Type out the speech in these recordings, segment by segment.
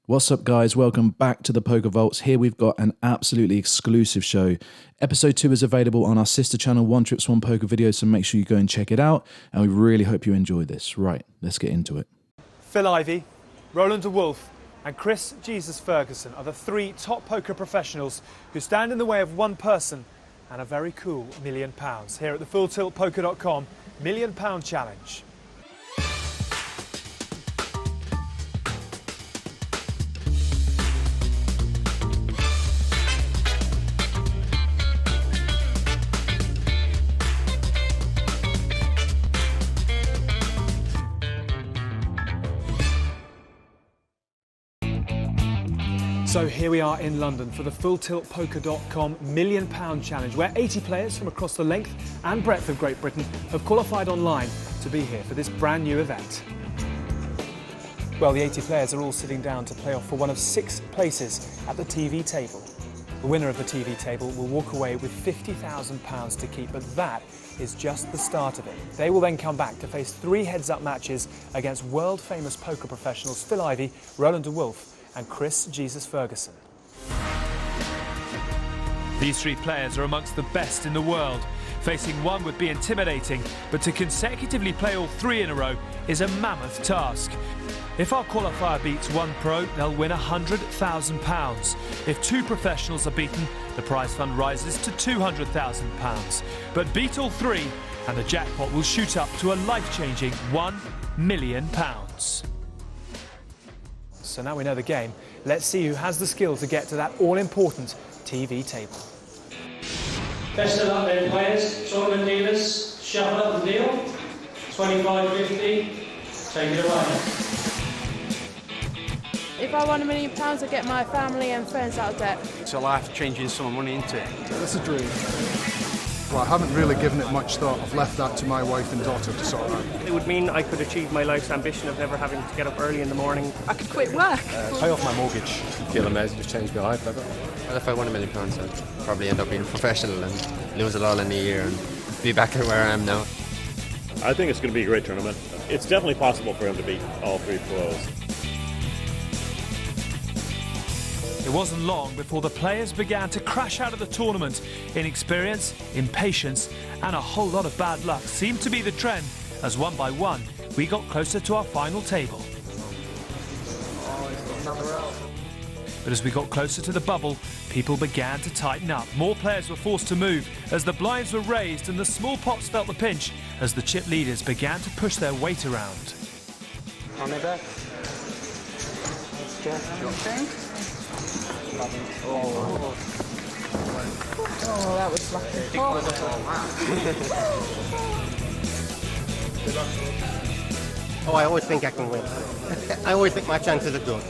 What's up, guys? Welcome back to the Poker Vaults. Here we've got an absolutely exclusive show. Episode 2 is available on our sister channel, One Trips One Poker Videos, so make sure you go and check it out. And we really hope you enjoy this. Right, let's get into it. Phil Ivey, Roland de Wolf and Chris Jesus Ferguson are the three top poker professionals who stand in the way of one person and a very cool £1 million here at the FullTiltPoker.com £1 Million Challenge. So here we are in London for the FullTiltPoker.com £1 Million Challenge, where 80 players from across the length and breadth of Great Britain have qualified online to be here for this brand new event. Well, the 80 players are all sitting down to play off for one of 6 places at the TV table. The winner of the TV table will walk away with £50,000 to keep, but that is just the start of it. They will then come back to face 3 heads-up matches against world-famous poker professionals Phil Ivey, Roland de Wolf and Chris Jesus Ferguson. These 3 players are amongst the best in the world. Facing one would be intimidating, but to consecutively play all 3 in a row is a mammoth task. If our qualifier beats 1 pro, they'll win £100,000. If 2 professionals are beaten, the prize fund rises to £200,000. But beat all 3, and the jackpot will shoot up to a life-changing £1 million. So now we know the game, let's see who has the skill to get to that all-important TV table. Best of luck then, players. Tournament dealers, shuffle up the deal. 25.50, take it away. If I won £1 million, I'd get my family and friends out of debt. It's a life-changing sum of money, isn't it? That's a dream. Well, I haven't really given it much thought. I've left that to my wife and daughter to sort out. It would mean I could achieve my life's ambition of never having to get up early in the morning. I could quit work. Pay off my mortgage. Feel amazing, just changed my life. Well, if I won £1 million, I'd probably end up being professional and lose it all in a year and be back at where I am now. I think it's going to be a great tournament. It's definitely possible for him to beat all 3 pros. It wasn't long before the players began to crash out of the tournament. Inexperience, impatience and a whole lot of bad luck seemed to be the trend as one by one we got closer to our final table. But as we got closer to the bubble, people began to tighten up. More players were forced to move as the blinds were raised and the small pots felt the pinch as the chip leaders began to push their weight around. On their back. Oh, that was lucky. Oh, I always think I can win. I always think my chances are good.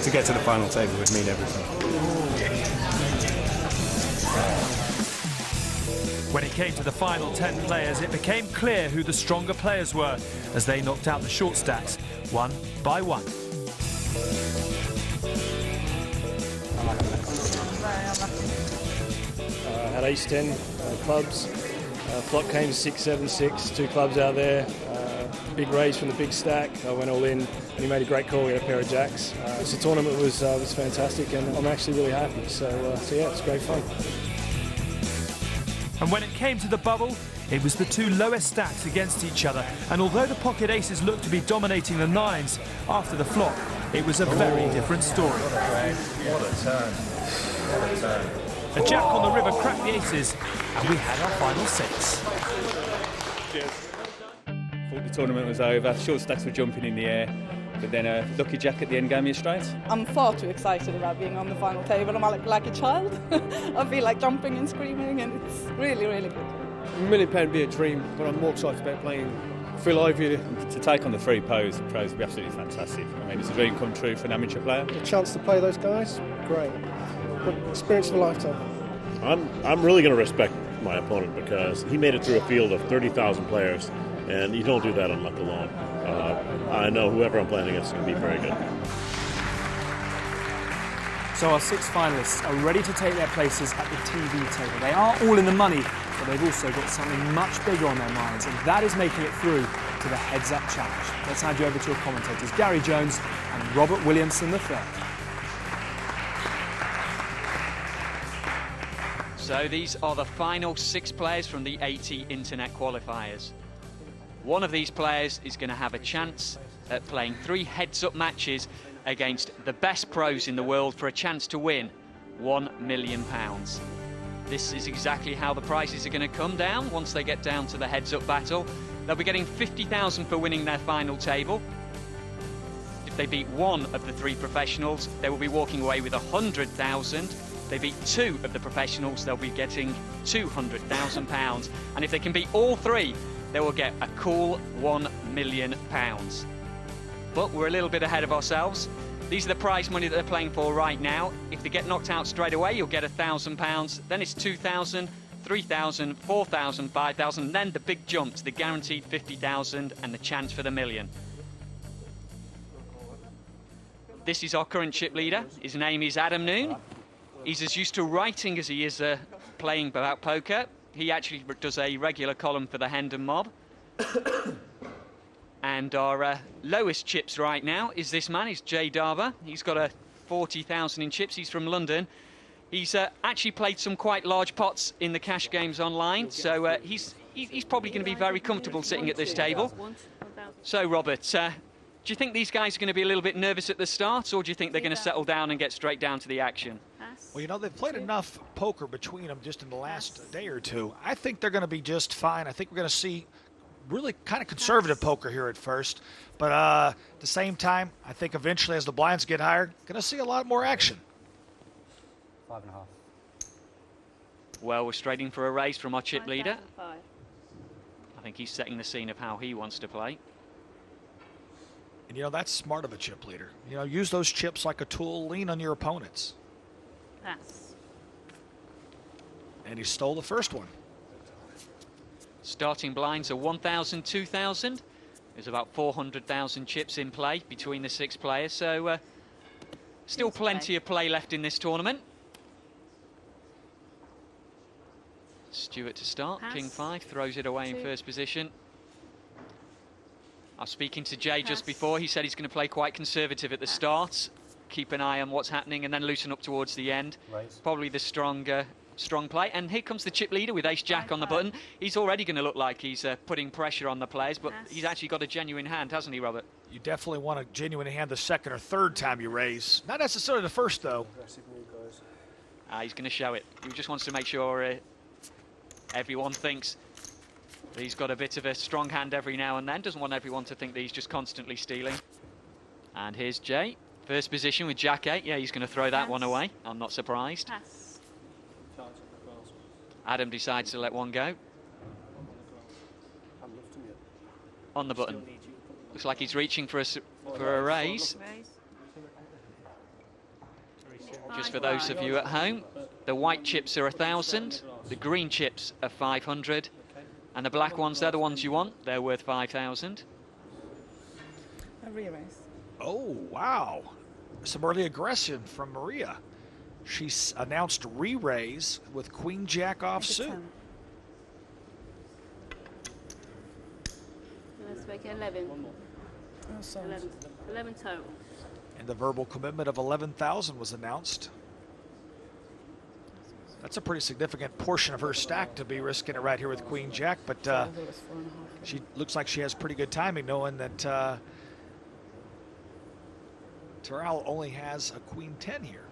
To get to the final table would mean everything. When it came to the final 10 players, it became clear who the stronger players were as they knocked out the short stacks, one by one. Had ace-10 clubs, flop came 6-7-6, 2 clubs out there, big raise from the big stack. I went all in and he made a great call. We had a pair of jacks. So the tournament was fantastic and I'm actually really happy. So yeah, it's great fun. And when it came to the bubble, it was the 2 lowest stacks against each other. And although the pocket aces looked to be dominating the 9s after the flop, it was a very different story. What a turn. What a turn. A jack on the river cracked the aces, and we had our final 6. Cheers. Thought the tournament was over. Short stacks were jumping in the air, but then a lucky jack at the end gave me a straight. I'm far too excited about being on the final table. I'm like a child. I feel like jumping and screaming, and it's really, really good. £1 million would be a dream, but I'm more excited about playing Phil Ivey. To take on the 3 pros would be absolutely fantastic. I mean, it's a dream come true for an amateur player. The chance to play those guys, great. Experience of a lifetime. I'm really going to respect my opponent because he made it through a field of 30,000 players, and you don't do that on luck alone. I know whoever I'm playing against is going to be very good. So our 6 finalists are ready to take their places at the TV table. They are all in the money, but they've also got something much bigger on their minds, and that is making it through to the Heads Up Challenge. Let's hand you over to your commentators, Gary Jones and Robert Williamson III. So these are the final 6 players from the 80 internet qualifiers. One of these players is going to have a chance at playing 3 heads-up matches against the best pros in the world for a chance to win £1 million. This is exactly how the prizes are going to come down once they get down to the heads-up battle. They'll be getting $50,000 for winning their final table. If they beat 1 of the 3 professionals, they will be walking away with $100,000. They beat 2 of the professionals, they'll be getting £200,000. And if they can beat all 3, they will get a cool £1 million. But we're a little bit ahead of ourselves. These are the prize money that they're playing for right now. If they get knocked out straight away, you'll get £1,000. Then it's £2,000, £3,000, £4,000, £5,000, and then the big jump to the guaranteed £50,000 and the chance for the million. This is our current chip leader. His name is Adam Noon. He's as used to writing as he is playing about poker. He actually does a regular column for the Hendon Mob. And our lowest chips right now is this man, is Jay Darver. He's got a 40,000 in chips. He's from London. He's actually played some quite large pots in the cash games online, so he's probably going to be very comfortable sitting at this table. So, Robert, do you think these guys are going to be a little bit nervous at the start, or do you think they're going to settle down and get straight down to the action? Well, you know, they've played enough poker between them just in the last day or two. I think they're going to be just fine. I think we're going to see really kind of conservative poker here at first. But at the same time, I think eventually as the blinds get higher, going to see a lot more action. 5.5. Well, we're straight in for a raise from our chip leader. I think he's setting the scene of how he wants to play. And, you know, that's smart of a chip leader. You know, use those chips like a tool, lean on your opponents. Pass. And he stole the first one. Starting blinds are 1,000, 2,000. There's about 400,000 chips in play between the 6 players, so still plenty of play left in this tournament. Stuart to start, Pass. King 5, throws it away in first position. I was speaking to Jay just before. He said he's going to play quite conservative at the start, keep an eye on what's happening, and then loosen up towards the end. Probably the strong play. And here comes the chip leader with ace-jack on the button. He's already going to look like he's putting pressure on the players, but he's actually got a genuine hand, hasn't he, Robert? You definitely want a genuine hand the second or third time you raise. Not necessarily the first, though. He's going to show it. He just wants to make sure everyone thinks that he's got a bit of a strong hand every now and then. Doesn't want everyone to think that he's just constantly stealing. And here's Jay. First position with Jack 8. Yeah, he's going to throw that one away. I'm not surprised. Pass. Adam decides to let one go. On the button. Looks like he's reaching for a raise. Just for those of you at home, the white chips are 1,000, the green chips are 500, and the black ones, they're the ones you want. They're worth 5,000. A re-raise. Oh, wow. Some early aggression from Maria. She's announced re-raise with Queen Jack offsuit. Let's make it 11. 11 total. And the verbal commitment of 11,000 was announced. That's a pretty significant portion of her stack to be risking it right here with Queen Jack, but she looks like she has pretty good timing, knowing that Terrell only has a Queen 10 here.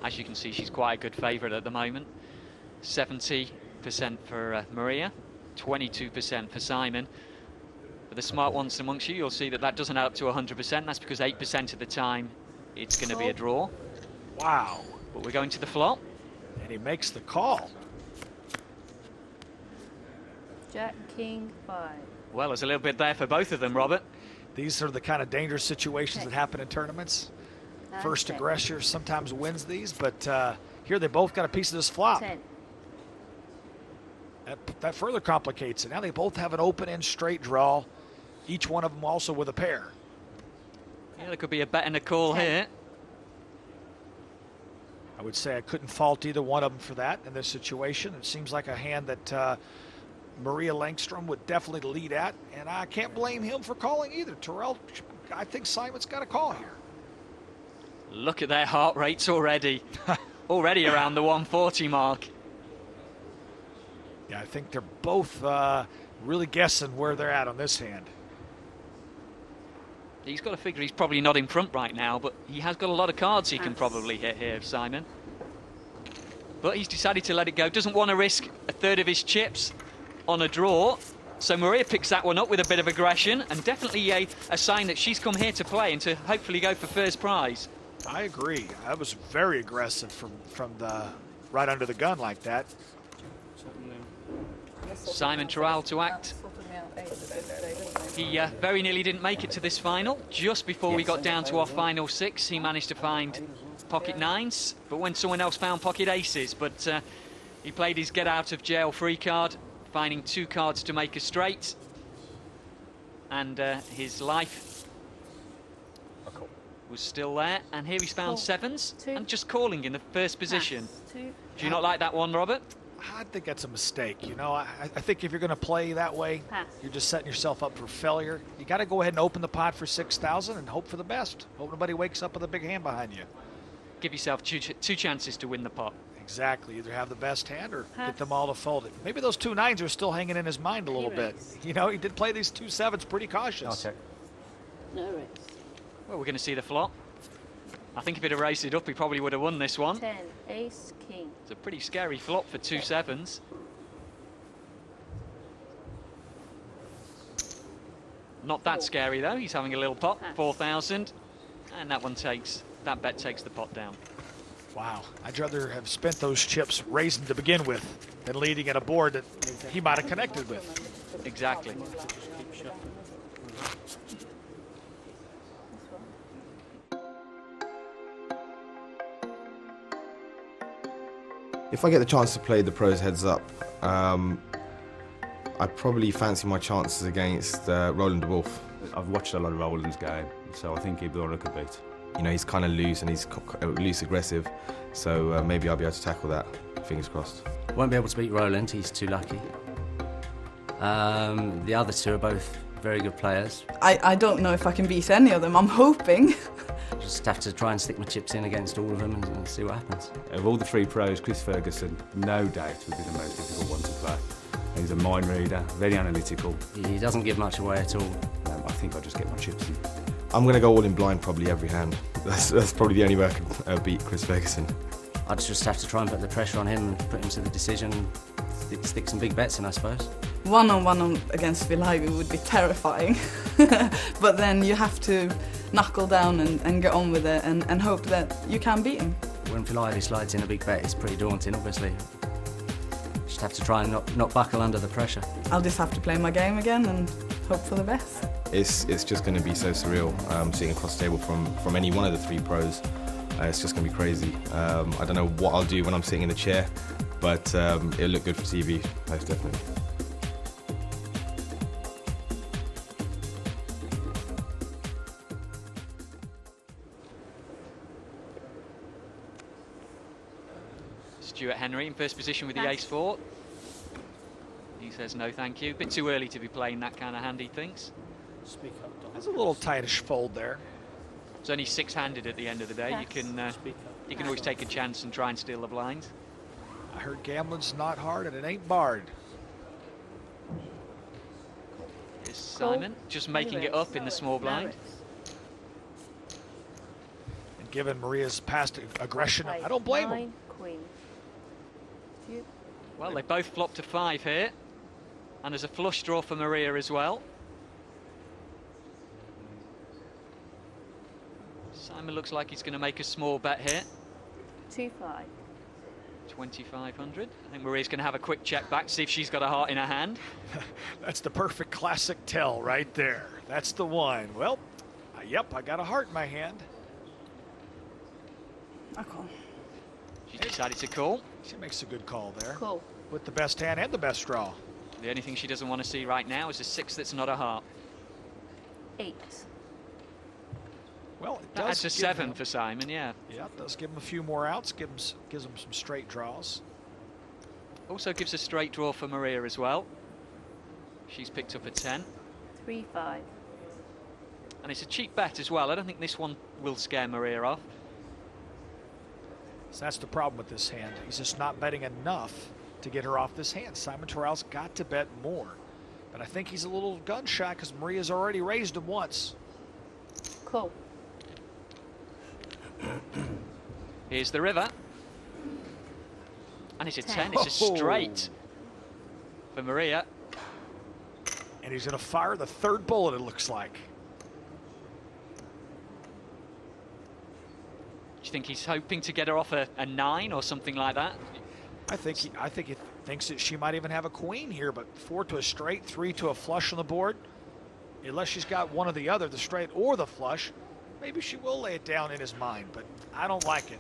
As you can see, she's quite a good favourite at the moment. 70% for Maria, 22% for Simon. For the smart ones amongst you, you'll see that that doesn't add up to 100%. That's because 8% of the time it's going to be a draw. Wow. But we're going to the flop. And he makes the call. Jack, King, 5. Well, there's a little bit there for both of them, Robert. These are the kind of dangerous situations that happen in tournaments. First aggressor sometimes wins these, but here they both got a piece of this flop. 10. That further complicates it. Now they both have an open-end straight draw, each one of them also with a pair. Yeah, there could be a bet and a call 10. here. I would say I couldn't fault either one of them for that in this situation. It seems like a hand that Maria Langstrom would definitely lead at, and I can't blame him for calling either. Terrell, I think Simon's got a call here. Look at their heart rates already. Already around the 140 mark. Yeah, I think they're both really guessing where they're at on this hand. He's got to figure he's probably not in front right now, but he has got a lot of cards he can probably hit here, Simon. But he's decided to let it go. Doesn't want to risk a third of his chips on a draw. So Maria picks that one up with a bit of aggression, and definitely a sign that she's come here to play and to hopefully go for first prize. I agree. I was very aggressive from the right under the gun like that. Simon Terrell to act. He very nearly didn't make it to this final. Just before we got down to our final 6, he managed to find pocket 9s, but when someone else found pocket aces. But he played his get out of jail free card, finding 2 cards to make a straight. And his life was still there. And here he's found 7s and just calling in the first position. Do you not like that one, Robert? I think that's a mistake. You know, I think if you're going to play that way, you're just setting yourself up for failure. You got to go ahead and open the pot for 6,000 and hope for the best. Hope nobody wakes up with a big hand behind you. Give yourself two chances to win the pot. Exactly. Either have the best hand or get them all to fold it. Maybe those 2 9s are still hanging in his mind a little bit. You know, he did play these 2 7s pretty cautious. I'll check. No risk. Well, we're going to see the flop. I think if he'd have raised it up, he probably would have won this one. 10, ace, king. It's a pretty scary flop for 2 7s. Not that scary though. He's having a little pot, 4,000, and that bet takes the pot down. Wow, I'd rather have spent those chips raising to begin with than leading at a board that he might have connected with. Exactly. If I get the chance to play the pros heads up, I probably fancy my chances against Roland de Wolf. I've watched a lot of Roland's game, so I think he'd be a good beat. You know, he's kind of loose and he's loose aggressive, so maybe I'll be able to tackle that. Fingers crossed. Won't be able to beat Roland, he's too lucky. The other 2 are both very good players. I don't know if I can beat any of them. I'm hoping. Just have to try and stick my chips in against all of them and see what happens. Of all the 3 pros, Chris Ferguson, no doubt, would be the most difficult one to play. He's a mind reader, very analytical. He doesn't give much away at all. I think I'll just get my chips in. I'm going to go all in blind probably every hand. That's probably the only way I can beat Chris Ferguson. I'd just have to try and put the pressure on him and put him to the decision, stick some big bets in, I suppose. One-on-one against Phil Ivey would be terrifying. But then you have to knuckle down and get on with it and hope that you can beat him. When Phil Ivey slides in a big bet, it's pretty daunting, obviously. Just have to try and not buckle under the pressure. I'll just have to play my game again and hope for the best. It's just going to be so surreal sitting across the table from any one of the 3 pros. It's just going to be crazy. I don't know what I'll do when I'm sitting in the chair, but it'll look good for TV, most definitely. Stuart Henry in first position with the ace-4. He says no thank you. Bit too early to be playing that kind of hand, he thinks. Speak up, Don. There's a little tightish fold there. It's only 6-handed at the end of the day. Yes. You can always take a chance and try and steal the blind. I heard gambling's not hard and it ain't barred. Here's Simon just making it up in the small blind. And given Maria's past aggression, I don't blame him. Well, they both flopped to 5 here, and there's a flush draw for Maria as well. Simon looks like he's going to make a small bet here. 2-5. 2,500. I think Maria's going to have a quick check back, see if she's got a heart in her hand. That's the perfect classic tell right there. That's the one. Well, yep, I got a heart in my hand. I call. She's decided to call. She makes a good call there. Call. With the best hand and the best draw. The only thing she doesn't want to see right now is a 6 that's not a heart. 8. Well, it does. That's a 7 for Simon, yeah. Yeah, it does give him a few more outs, gives him some straight draws. Also gives a straight draw for Maria as well. She's picked up a 10. 3-5. And it's a cheap bet as well. I don't think this one will scare Maria off. So that's the problem with this hand. He's just not betting enough to get her off this hand. Simon Terrell's got to bet more. But I think he's a little gun shy because Maria's already raised him once. Cool. Here's the river. And it's a 10. It's a straight for Maria. And he's going to fire the third bullet, it looks like. Do you think he's hoping to get her off a 9 or something like that? I think he thinks that she might even have a queen here, but 4 to a straight, 3 to a flush on the board. Unless she's got one or the other, the straight or the flush, maybe she will lay it down in his mind, but I don't like it.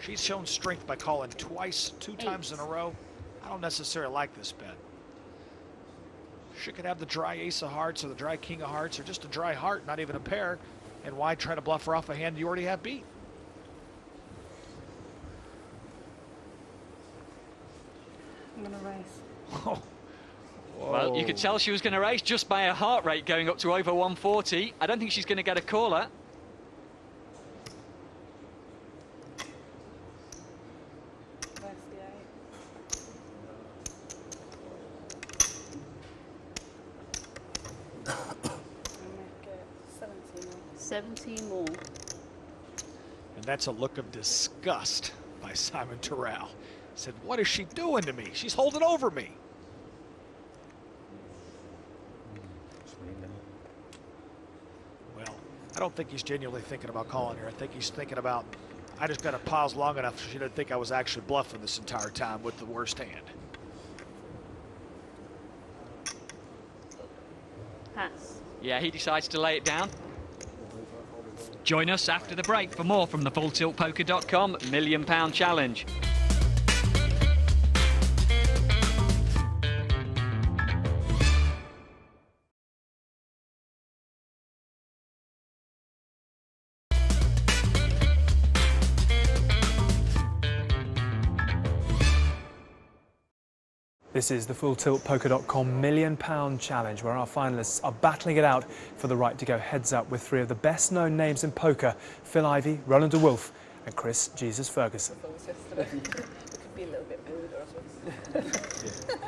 She's shown strength by calling twice, 2 times in a row. I don't necessarily like this bet. She could have the dry ace of hearts or the dry king of hearts or just a dry heart, not even a pair. And why try to bluff her off a hand you already have beat? I'm going to raise. Oh. Well, you could tell she was going to raise just by her heart rate going up to over 140. I don't think she's going to get a caller. Where's the 8? I'll make it 17 more. 17 more. And that's a look of disgust by Simon Terrell. He said, what is she doing to me? She's holding over me. Well, I don't think he's genuinely thinking about calling here. I think he's thinking about, I just got to pause long enough so she didn't think I was actually bluffing this entire time with the worst hand. Pass. Yeah, he decides to lay it down. Join us after the break for more from the FullTiltPoker.com £1 Million Challenge. This is the FullTiltPoker.com £1 Million Challenge, where our finalists are battling it out for the right to go heads up with 3 of the best known names in poker: Phil Ivey, Roland de Wolf and Chris Jesus Ferguson.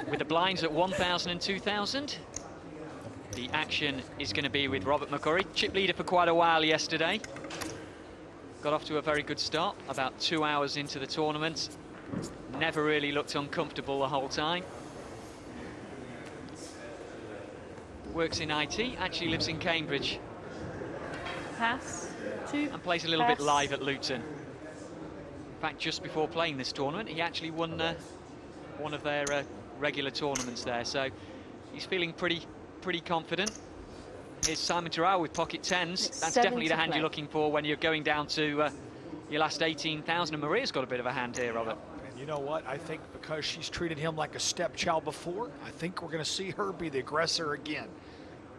With the blinds at 1,000 and 2,000, the action is going to be with Robert McCurry, chip leader for quite a while yesterday. Got off to a very good start, about 2 hours into the tournament. Never really looked uncomfortable the whole time. Works in IT, actually lives in Cambridge. Pass. 2. And plays a little bit live at Luton. In fact, just before playing this tournament, he actually won one of their regular tournaments there. So he's feeling pretty confident. Here's Simon Terrell with pocket 10s. That's definitely the hand you're looking for when you're going down to your last 18,000. And Maria's got a bit of a hand here, Robert. You know what? I think because she's treated him like a stepchild before, I think we're going to see her be the aggressor again.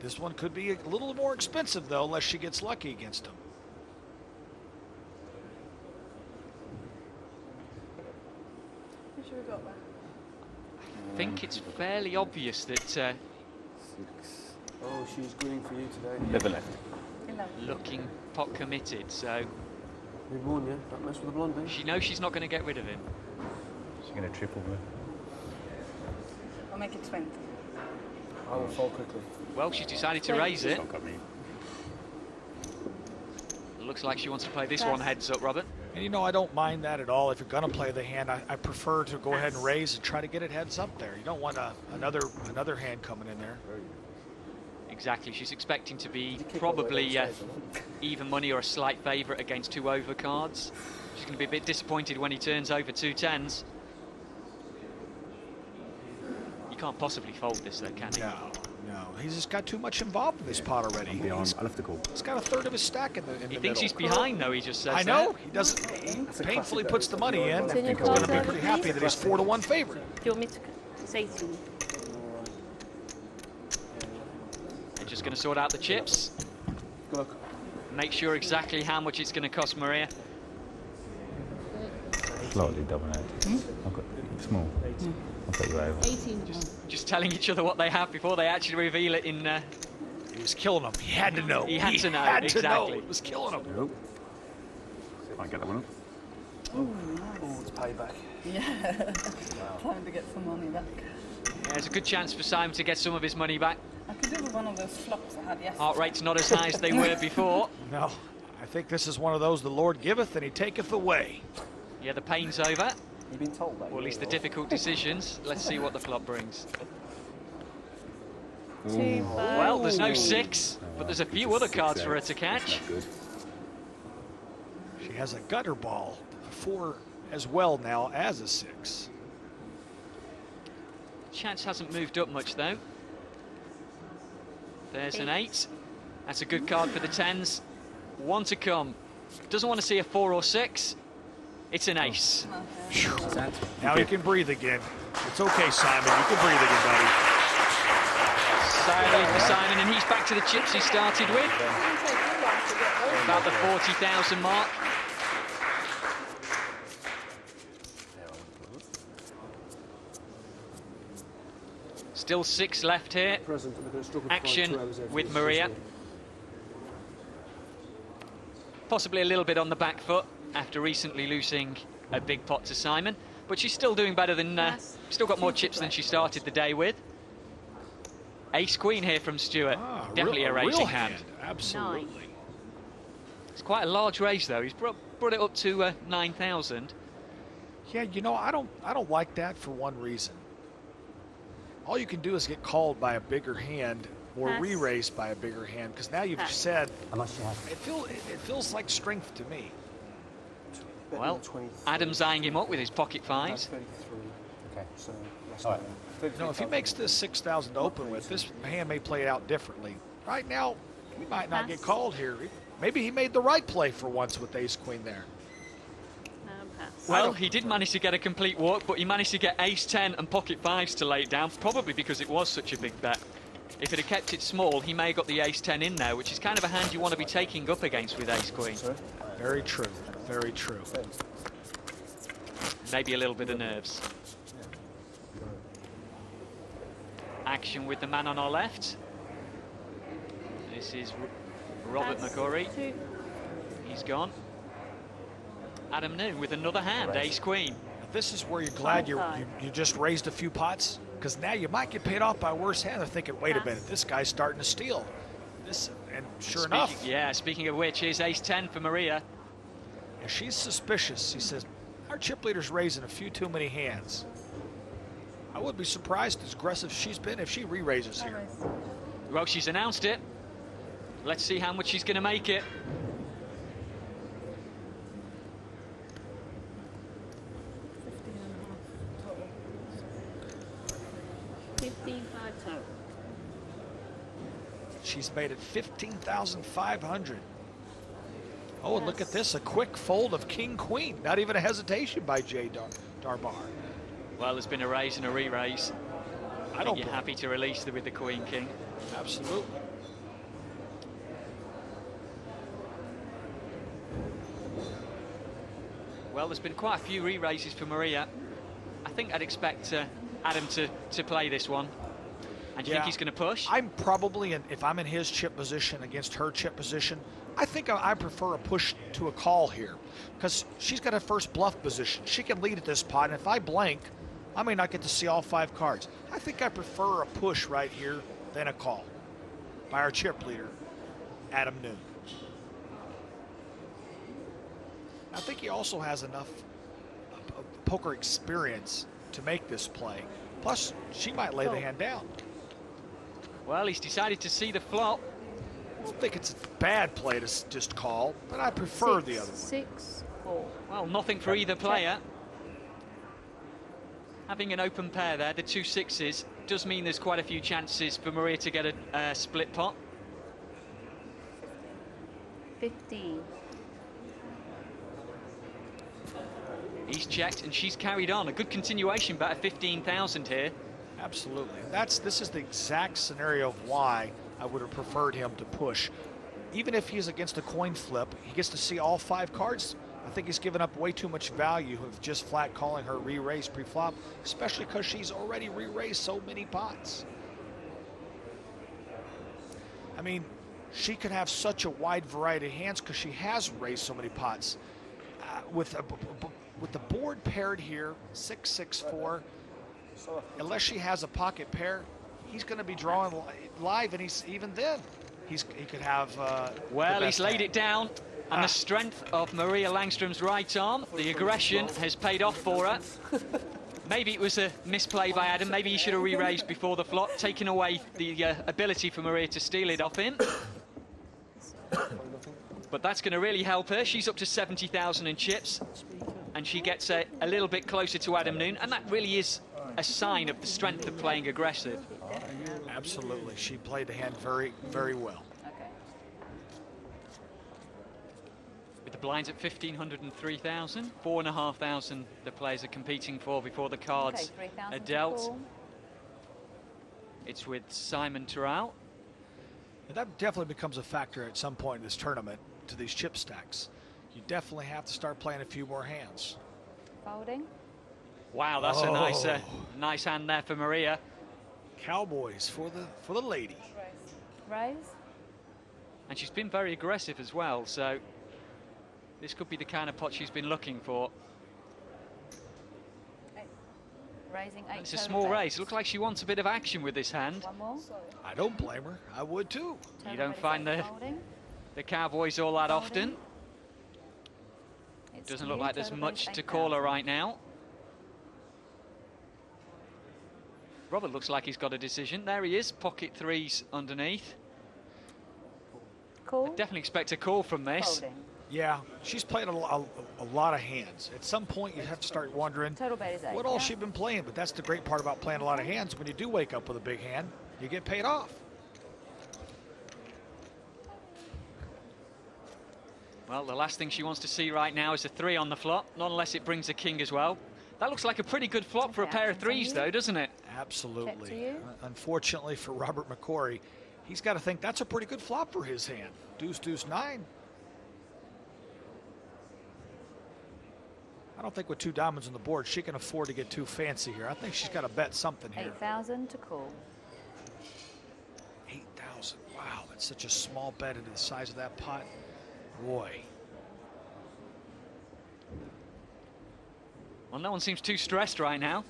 This one could be a little more expensive, though, unless she gets lucky against him. Who should we got there? I think it's fairly obvious that... 6. Oh, she's green for you today. 11 left. 11. Looking pot committed, so... We've won, yeah? Don't mess with the blondie. She knows she's not going to get rid of him. She's going to triple me. I'll make it 20. I will fall quickly. Well, she's decided to raise it. Not got me. Looks like she wants to play this one heads up, Robert. And you know, I don't mind that at all. If you're going to play the hand, I prefer to go ahead and raise and try to get it heads up there. You don't want another hand coming in there. Exactly. She's expecting to be probably even money or a slight favourite against 2 over cards. She's going to be a bit disappointed when he turns over 2 10s. You can't possibly fold this, though, can you? No. He's just got too much involved in this pot already. I'll have to call. He's got a third of his stack in the middle. He thinks he's behind, though, he just says I know. He doesn't. He painfully puts the money in. He's going to be pretty happy that he's 4 to 1 favorite. Do you want me to say 18? They're just going to sort out the chips. Make sure exactly how much it's going to cost Maria. Slightly dominated. I've got small. I've got you over. 18. Just telling each other what they have before they actually reveal it in... He was killing him. He had to know. He had to know, had exactly. To know. It was killing him. Nope. See if I can get that one up. Oh, nice. Oh, it's payback. Yeah. Time to get some money back. Yeah, there's a good chance for Simon to get some of his money back. I could do with one of those flops I had yesterday. Heart rate's not as high as they were before. No, I think this is one of those the Lord giveth and he taketh away. Yeah, the pain's over. You've been told that. Or at least the difficult decisions. Let's see what the flop brings. 2, 5. Well, there's no 6, but there's a few other cards for her to catch. She has a gutter ball, 4 as well now as a 6. Chance hasn't moved up much though. There's an 8. That's a good card for the 10s. 1 to come. Doesn't want to see a 4 or 6. It's an ace. Now he can breathe again. It's okay, Simon. You can breathe again, buddy. Silently for Simon, and he's back to the chips he started with. About the 40,000 mark. Still 6 left here. Action with Maria. Possibly a little bit on the back foot after recently losing a big pot to Simon, but she's still doing better than, still got more chips than she started the day with. Ace Queen here from Stuart. Definitely a raising hand. Absolutely. It's quite a large raise though. He's brought it up to 9,000. Yeah, you know, I don't like that for one reason. All you can do is get called by a bigger hand or re-raised by a bigger hand, because now you've said it feels like strength to me. Well, Adam's eyeing him up with his pocket 5s. Okay, so No, if he makes this 6,000 to open with, this hand may play out differently. Right now, he might not get called here. Maybe he made the right play for once with Ace Queen there. Well, he did manage to get a complete walk, but he managed to get Ace 10 and pocket 5s to lay it down, probably because it was such a big bet. If it had kept it small, he may have got the Ace 10 in there, which is kind of a hand you want to be taking up against with Ace Queen. Very true, very true. Maybe a little bit of nerves. Action with the man on our left. This is Robert McCurry. He's gone. Adam New with another hand, Ace Queen. This is where you're glad you just raised a few pots, because now you might get paid off by a worse hand. They're thinking, wait a minute, this guy's starting to steal. This, and sure enough. Yeah, speaking of which, here's Ace 10 for Maria. Yeah, she's suspicious. She says, our chip leader's raising a few too many hands. I would be surprised as aggressive she's been if she re-raises here. Well, she's announced it. Let's see how much she's going to make it. She's made it 15,500. Oh, and look at this, a quick fold of King Queen. Not even a hesitation by Jay Darbar. Well, there's been a raise and a re-raise. I don't think you're happy to release with the Queen King. Absolutely. Well, there's been quite a few re-raises for Maria. I think I'd expect Adam to play this one. And do you think he's going to push? I'm probably, if I'm in his chip position against her chip position, I think I prefer a push to a call here, because she's got a first bluff position. She can lead at this pot, and if I blank, I may not get to see all 5 cards. I think I prefer a push right here than a call by our chip leader, Adam New. I think he also has enough poker experience to make this play. Plus, she might lay the hand down. Well, he's decided to see the flop. I don't think it's a bad play to just call, but I prefer the other one. 6, 4. Well, nothing for either player. Having an open pair there, the 2 6s, does mean there's quite a few chances for Maria to get a split pot. 15. He's checked and she's carried on. A good continuation bet of 15,000 here. Absolutely. This is the exact scenario of why I would have preferred him to push. Even if he's against a coin flip, he gets to see all 5 cards. I think he's given up way too much value of just flat calling her re-raise pre-flop, especially because she's already re-raised so many pots. I mean, she could have such a wide variety of hands because she has raised so many pots. With the board paired here, 6-6-4, unless she has a pocket pair, he's going to be drawing live, and he could have. Well, he's laid it down, and the strength of Maria Langstrom's right arm, the aggression has paid off for her. Maybe it was a misplay by Adam. Maybe he should have re-raised before the flop, taking away the ability for Maria to steal it off him. But that's going to really help her. She's up to 70,000 in chips, and she gets a little bit closer to Adam Noon, and that really is a sign of the strength of playing aggressive. Absolutely. She played the hand very, very well. With the blinds at 1,500 and 3,000, 4,500 the players are competing for before the cards are dealt. It's with Simon Terrell. That definitely becomes a factor at some point in this tournament to these chip stacks. You definitely have to start playing a few more hands. Folding. Wow, that's a nice hand there for Maria. Cowboys for the lady. Raise. And she's been very aggressive as well, so this could be the kind of pot she's been looking for. Raising 8. It's a small raise. It looks like she wants a bit of action with this hand. One more. I don't blame her. I would too. You don't find the Cowboys all that often. It doesn't look like there's much to call her right now. Robert looks like he's got a decision. There he is, pocket threes underneath. Call. I definitely expect a call from this. Folding. Yeah, she's played a lot of hands. At some point, you have to start wondering what all she's been playing. But that's the great part about playing a lot of hands. When you do wake up with a big hand, you get paid off. Well, the last thing she wants to see right now is a 3 on the flop, not unless it brings a king as well. That looks like a pretty good flop for a pair of threes, though, doesn't it? Absolutely. Unfortunately for Robert McCrory, he's got to think that's a pretty good flop for his hand. Deuce, deuce, 9. I don't think with 2 diamonds on the board, she can afford to get too fancy here. I think she's got to bet something here. 8,000 to call. 8,000. Wow, that's such a small bet into the size of that pot. Boy. Well, no one seems too stressed right now.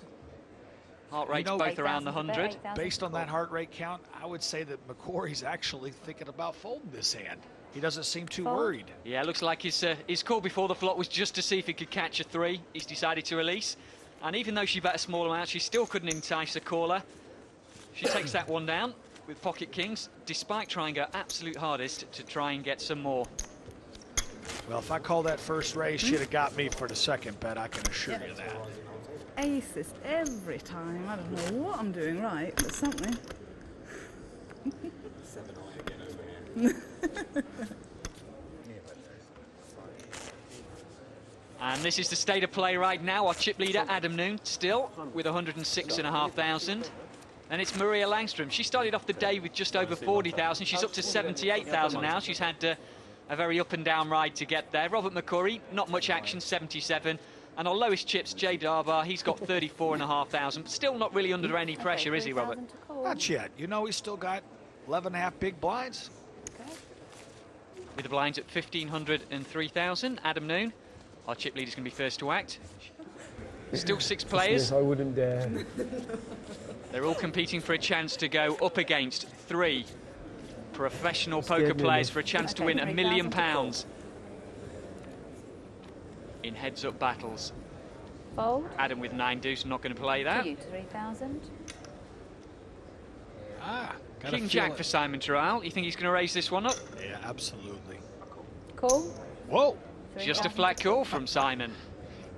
Heart rate's both around the 100. Based on that heart rate count, I would say that McCrory's actually thinking about folding this hand. He doesn't seem too worried. Yeah, looks like his call before the flop was just to see if he could catch a 3. He's decided to release. And even though she bet a small amount, she still couldn't entice a caller. She takes that one down with pocket kings, despite trying her absolute hardest to try and get some more. Well, if I call that first raise, she'd have got me for the second bet, I can assure you that. Aces every time. I don't know what I'm doing right, but something. And this is the state of play right now. Our chip leader, Adam Noon, still with 106,500. And it's Maria Langstrom. She started off the day with just over 40,000. She's up to 78,000 now. She's had a very up and down ride to get there. Robert McCrory, not much action, 77. And our lowest chips, Jay Darbar, he's got 34,500. But still not really under any pressure, is he, Robert? Not yet. You know, he's still got 11.5 big blinds. With the blinds at 1,500 and 3,000, Adam Noon. Our chip leader's going to be first to act. Still 6 players. I wouldn't dare. They're all competing for a chance to go up against 3 professional poker players for a chance to win £1 million in heads-up battles. Fold. Adam with 9 deuce, not going to play that. 3,000. King Jack for Simon Terrell. You think he's going to raise this one up? Yeah, absolutely. Call. Whoa. Just a flat call from Simon.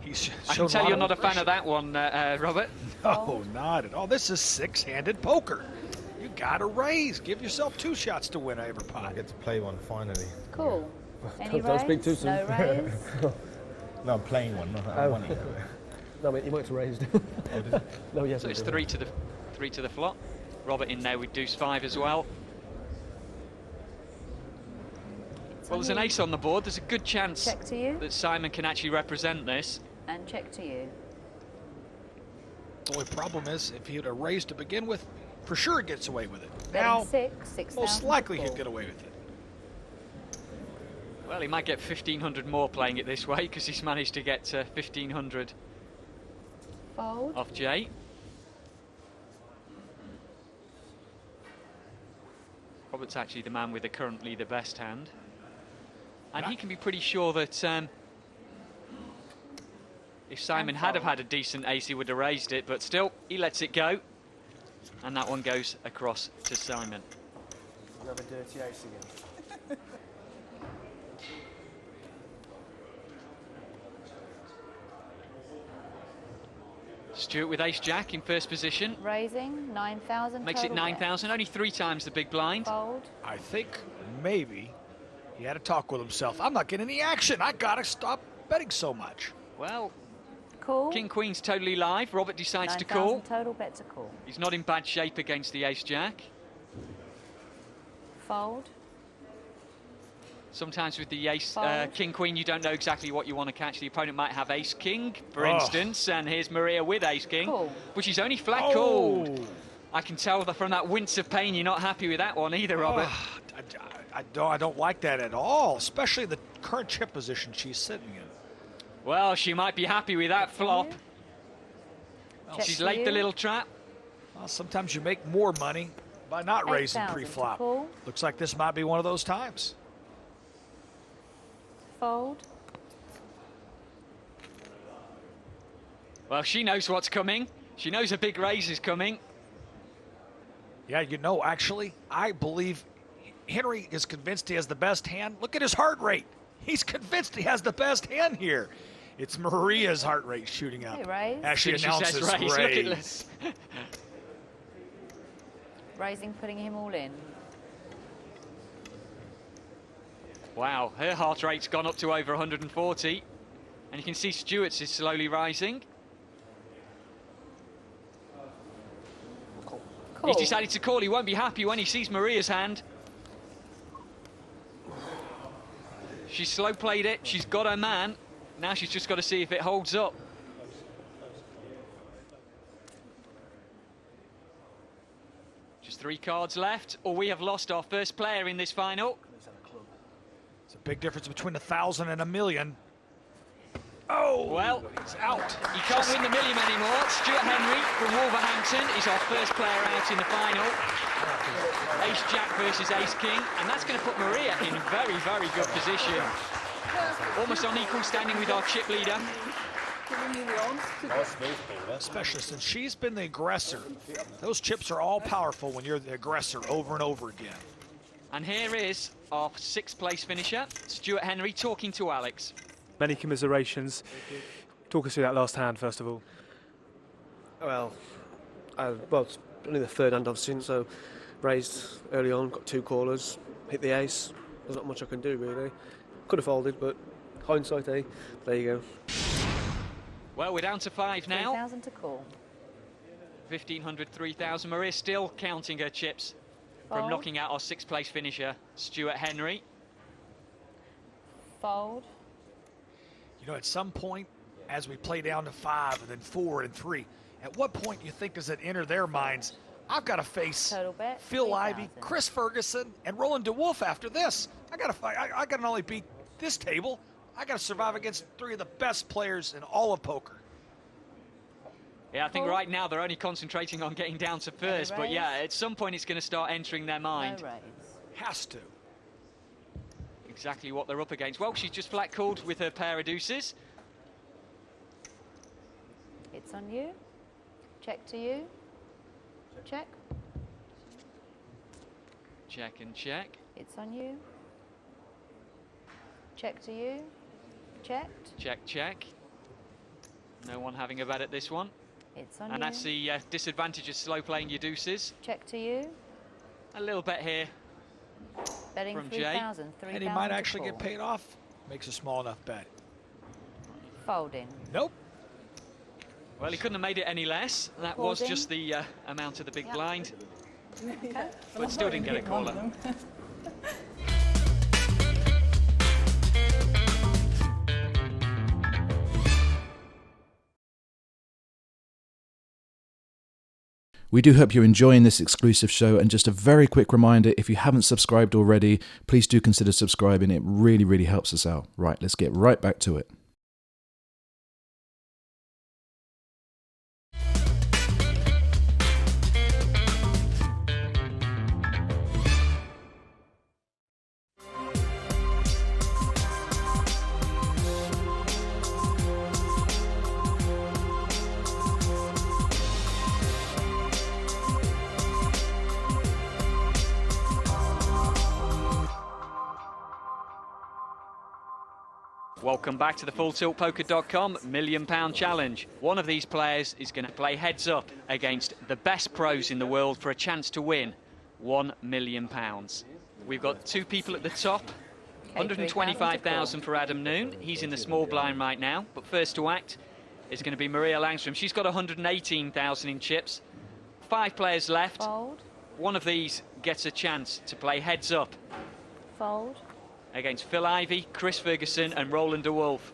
I can showed tell a lot you're of not a fan pressure. of that one, Robert. No, not at all. This is 6-handed poker. You got to raise. Give yourself 2 shots to win every pot. I get to play one finally. Cool. Any Don't speak raise? too soon. No raise? No, I'm playing one. Not I want it. No, mate, you might have raised. No, yes. So it's 3 to the flop. Robert in there with deuce 5 as well. Well, there's an ace on the board. There's a good chance Check to you. that Simon can actually represent this. And check to you. The only problem is, if he'd have raised to begin with, for sure he gets away with it. Betting Now, 6,000 most likely he'd get away with it. Well, he might get 1,500 more playing it this way because he's managed to get 1,500 Fold. off Jay. Robert's actually the man with currently the best hand. And he can be pretty sure that if Simon had have had a decent ace, he would have raised it, but still, he lets it go. And that one goes across to Simon. You have a dirty ace again. Stuart with ace-jack in first position. Raising 9,000. Makes it 9,000, only 3 times the big blind. Fold. I think maybe he had a talk with himself. I'm not getting any action. I gotta stop betting so much. Well, call. King Queen's totally live. Robert decides to 9,000 call. total, bet to call. He's not in bad shape against the ace-jack. Fold. Sometimes with the ace Fold. King Queen, you don't know exactly what you want to catch. The opponent might have ace King, for instance, and here's Maria with ace King, Call. but she's only flat called. I can tell that from that wince of pain you're not happy with that one either, Robert. I don't like that at all, especially the current chip position she's sitting in. Well, she might be happy with that flop. Well, she's laid the little trap. Well, sometimes you make more money by not raising 8,000 pre-flop. to call. Looks like this might be one of those times. Fold. Well, she knows what's coming. She knows a big raise is coming. Yeah, you know, actually, I believe Henry is convinced he has the best hand. Look at his heart rate. He's convinced he has the best hand here. It's Maria's heart rate shooting up. Hey, raise. As she announces says raise. Look at raise. Raising, putting him all in. Wow, her heart rate's gone up to over 140. And you can see Stuart's is slowly rising. Call. He's decided to call. He won't be happy when he sees Maria's hand. She's slow played it. She's got her man. Now she's just got to see if it holds up. Just 3 cards left, or we have lost our first player in this final. It's a big difference between 1,000 and 1,000,000. Oh, well, he's out. He can't win the million anymore. Stuart Henry from Wolverhampton is our first player out in the final. Ace-Jack versus Ace-King, and that's going to put Maria in very, very good position. Almost on equal standing with our chip leader. Especially since she's been the aggressor. Those chips are all powerful when you're the aggressor over and over again. And here is our 6th place finisher, Stuart Henry, talking to Alex. Many commiserations. Talk us through that last hand, first of all. Well, it's only the third hand I've seen, so raised early on, got 2 callers, hit the ace. There's not much I can do, really. Could have folded, but hindsight, eh? There you go. Well, we're down to 5 now. 3,000 to call. 1,500, 3,000. Maria's still counting her chips from Fold. knocking out our 6th place finisher, Stuart Henry. Fold. You know, at some point, as we play down to 5 and then 4 and 3, at what point you think does it enter their minds, I've got to face Total bet, Phil 3,000. Ivey, Chris Ferguson, and Roland DeWolf after this. I got to fight. I got to not only beat this table, I got to survive against 3 of the best players in all of poker. Yeah, I think right now they're only concentrating on getting down to first, but yeah, at some point it's going to start entering their mind. No raise. Has to. Exactly what they're up against. Well, she's just flat called with her pair of deuces. It's on you. Check to you. Check. Check and check. It's on you. Check to you. Checked. Check, check. No one having a bet at this one. It's on and you. that's the disadvantage of slow playing your deuces. Check to you. A little bet here Betting from 3,000. Jay. And he might actually get paid off. Makes a small enough bet. Folding. Nope. Well, he couldn't have made it any less. That was Folding. just the amount of the big blind. Okay. But still didn't get a caller. We do hope you're enjoying this exclusive show, and just a very quick reminder, if you haven't subscribed already, please do consider subscribing. It really, really helps us out. Right, let's get right back to it. Welcome back to the FullTiltPoker.com £1 Million Challenge. One of these players is going to play heads up against the best pros in the world for a chance to win £1 million. We've got two people at the top. 125,000 for Adam Noon. He's in the small blind right now, but first to act is going to be Maria Langstrom. She's got 118,000 in chips. 5 players left. Fold. One of these gets a chance to play heads up Fold. against Phil Ivey, Chris Ferguson and Roland de Wolf.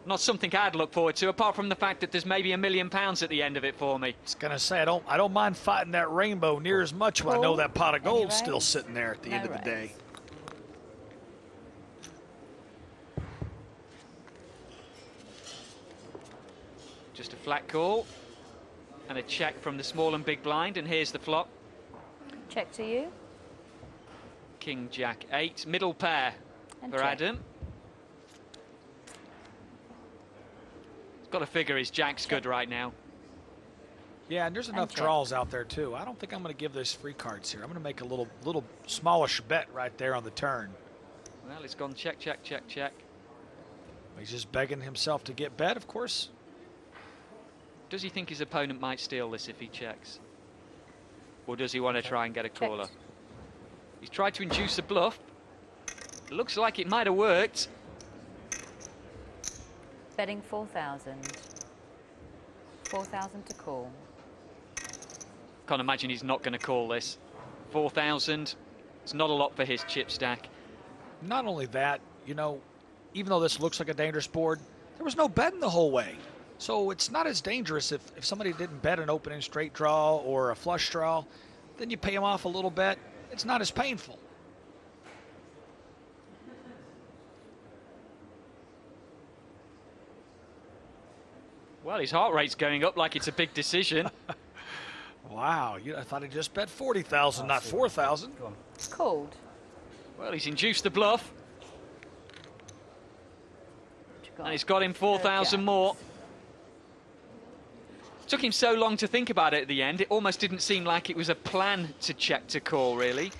Not something I'd look forward to, apart from the fact that there's maybe £1 million at the end of it for me. I was going to say, I don't mind fighting that rainbow near as much when I know that pot of gold's still sitting there at the end of the day. Just a flat call and a check from the small and big blind, and here's the flop. Check to you. King, Jack, 8, middle pair And for check. Adam. He's got to figure his Jack's good right now. Yeah, and there's enough check. draws out there too. I don't think I'm going to give this free cards here. I'm going to make a little smallish bet right there on the turn. Well, it's gone check, check, check, check. He's just begging himself to get bet, of course. Does he think his opponent might steal this if he checks? Or does he want to try and get a caller? He's tried to induce a bluff. Looks like it might have worked. Betting 4,000. 4,000 to call. Can't imagine he's not going to call this. 4,000. It's not a lot for his chip stack. Not only that, you know, even though this looks like a dangerous board, there was no betting the whole way. So it's not as dangerous if somebody didn't bet an opening straight draw or a flush draw. Then you pay him off a little bit. It's not as painful. Well, his heart rate's going up like it's a big decision. Wow, I thought he just bet 40,000, not 4,000. Called. Well, he's induced the bluff. And he's got him 4,000 more. Took him so long to think about it at the end, it almost didn't seem like it was a plan to check to call, really.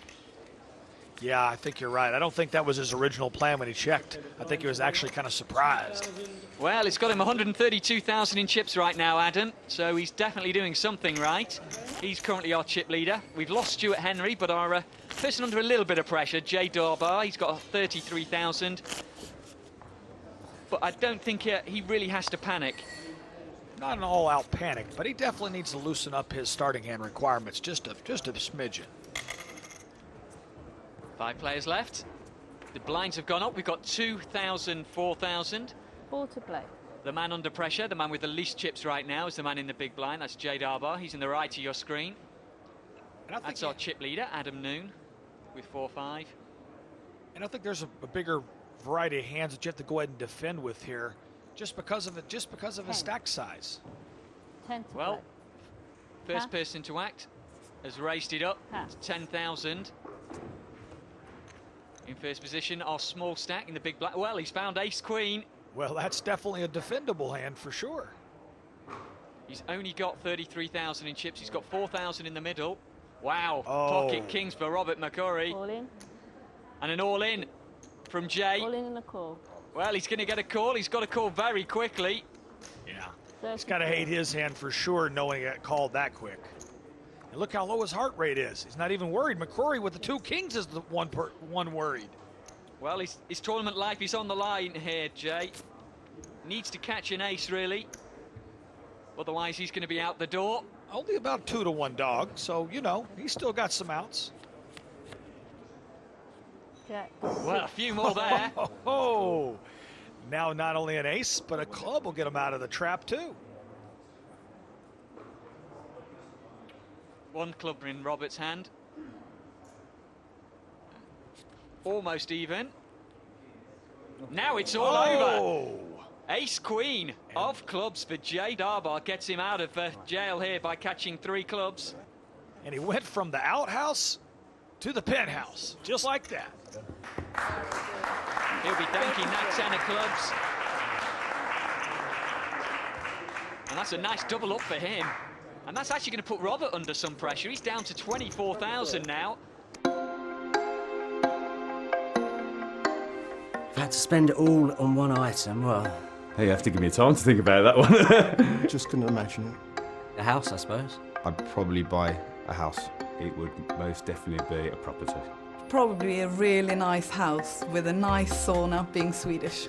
Yeah, I think you're right. I don't think that was his original plan when he checked. I think he was actually kind of surprised. Well, it's got him 132,000 in chips right now, Adam, so he's definitely doing something right. He's currently our chip leader. We've lost Stuart Henry, but our person under a little bit of pressure, Jay Darbar, he's got 33,000. But I don't think he really has to panic. Not an all-out panic, but he definitely needs to loosen up his starting hand requirements just a smidgen. 5 players left. The blinds have gone up. We've got 2,000, 4,000. 4 to play. The man under pressure, the man with the least chips right now, is the man in the big blind. That's Jay Darbar. He's in the right of your screen. That's our chip leader, Adam Noon, with 4-5. And I think there's a bigger variety of hands that you have to go ahead and defend with here, just because of his stack size. 10 to Well, play. first person to act has raised it up to 10,000. In first position, our small stack in the big black. Well, he's found ace queen. Well, that's definitely a defendable hand for sure. He's only got 33,000 in chips. He's got 4,000 in the middle. Wow, Oh. pocket kings for Robert McCurry. All in. And an all-in from Jay. All in and a call. Well, he's going to get a call. He's got a call very quickly. Yeah. He's got to hate his hand for sure, knowing he got called that quick. And look how low his heart rate is. He's not even worried. McCrory with the 2 kings is the one worried. Well, his tournament life is on the line here, Jay. Needs to catch an ace, really. Otherwise, he's going to be out the door. Only about 2 to 1 dog, so, you know, he's still got some outs. Jack. Well, a few more there. Oh, now not only an ace, but a club will get him out of the trap, too. One club in Robert's hand. Almost even. Now it's all over. Ace Queen of clubs for Jay Darbar. Gets him out of jail here by catching 3 clubs. And he went from the outhouse to the penthouse, just like that. He'll be thanking that 10 of clubs. And that's a nice double up for him. And that's actually going to put Robert under some pressure. He's down to 24,000 now. If I had to spend it all on one item, well... Hey, you have to give me time to think about that one. Just couldn't imagine it. A house, I suppose. I'd probably buy a house. It would most definitely be a property. Probably a really nice house with a nice sauna, being Swedish.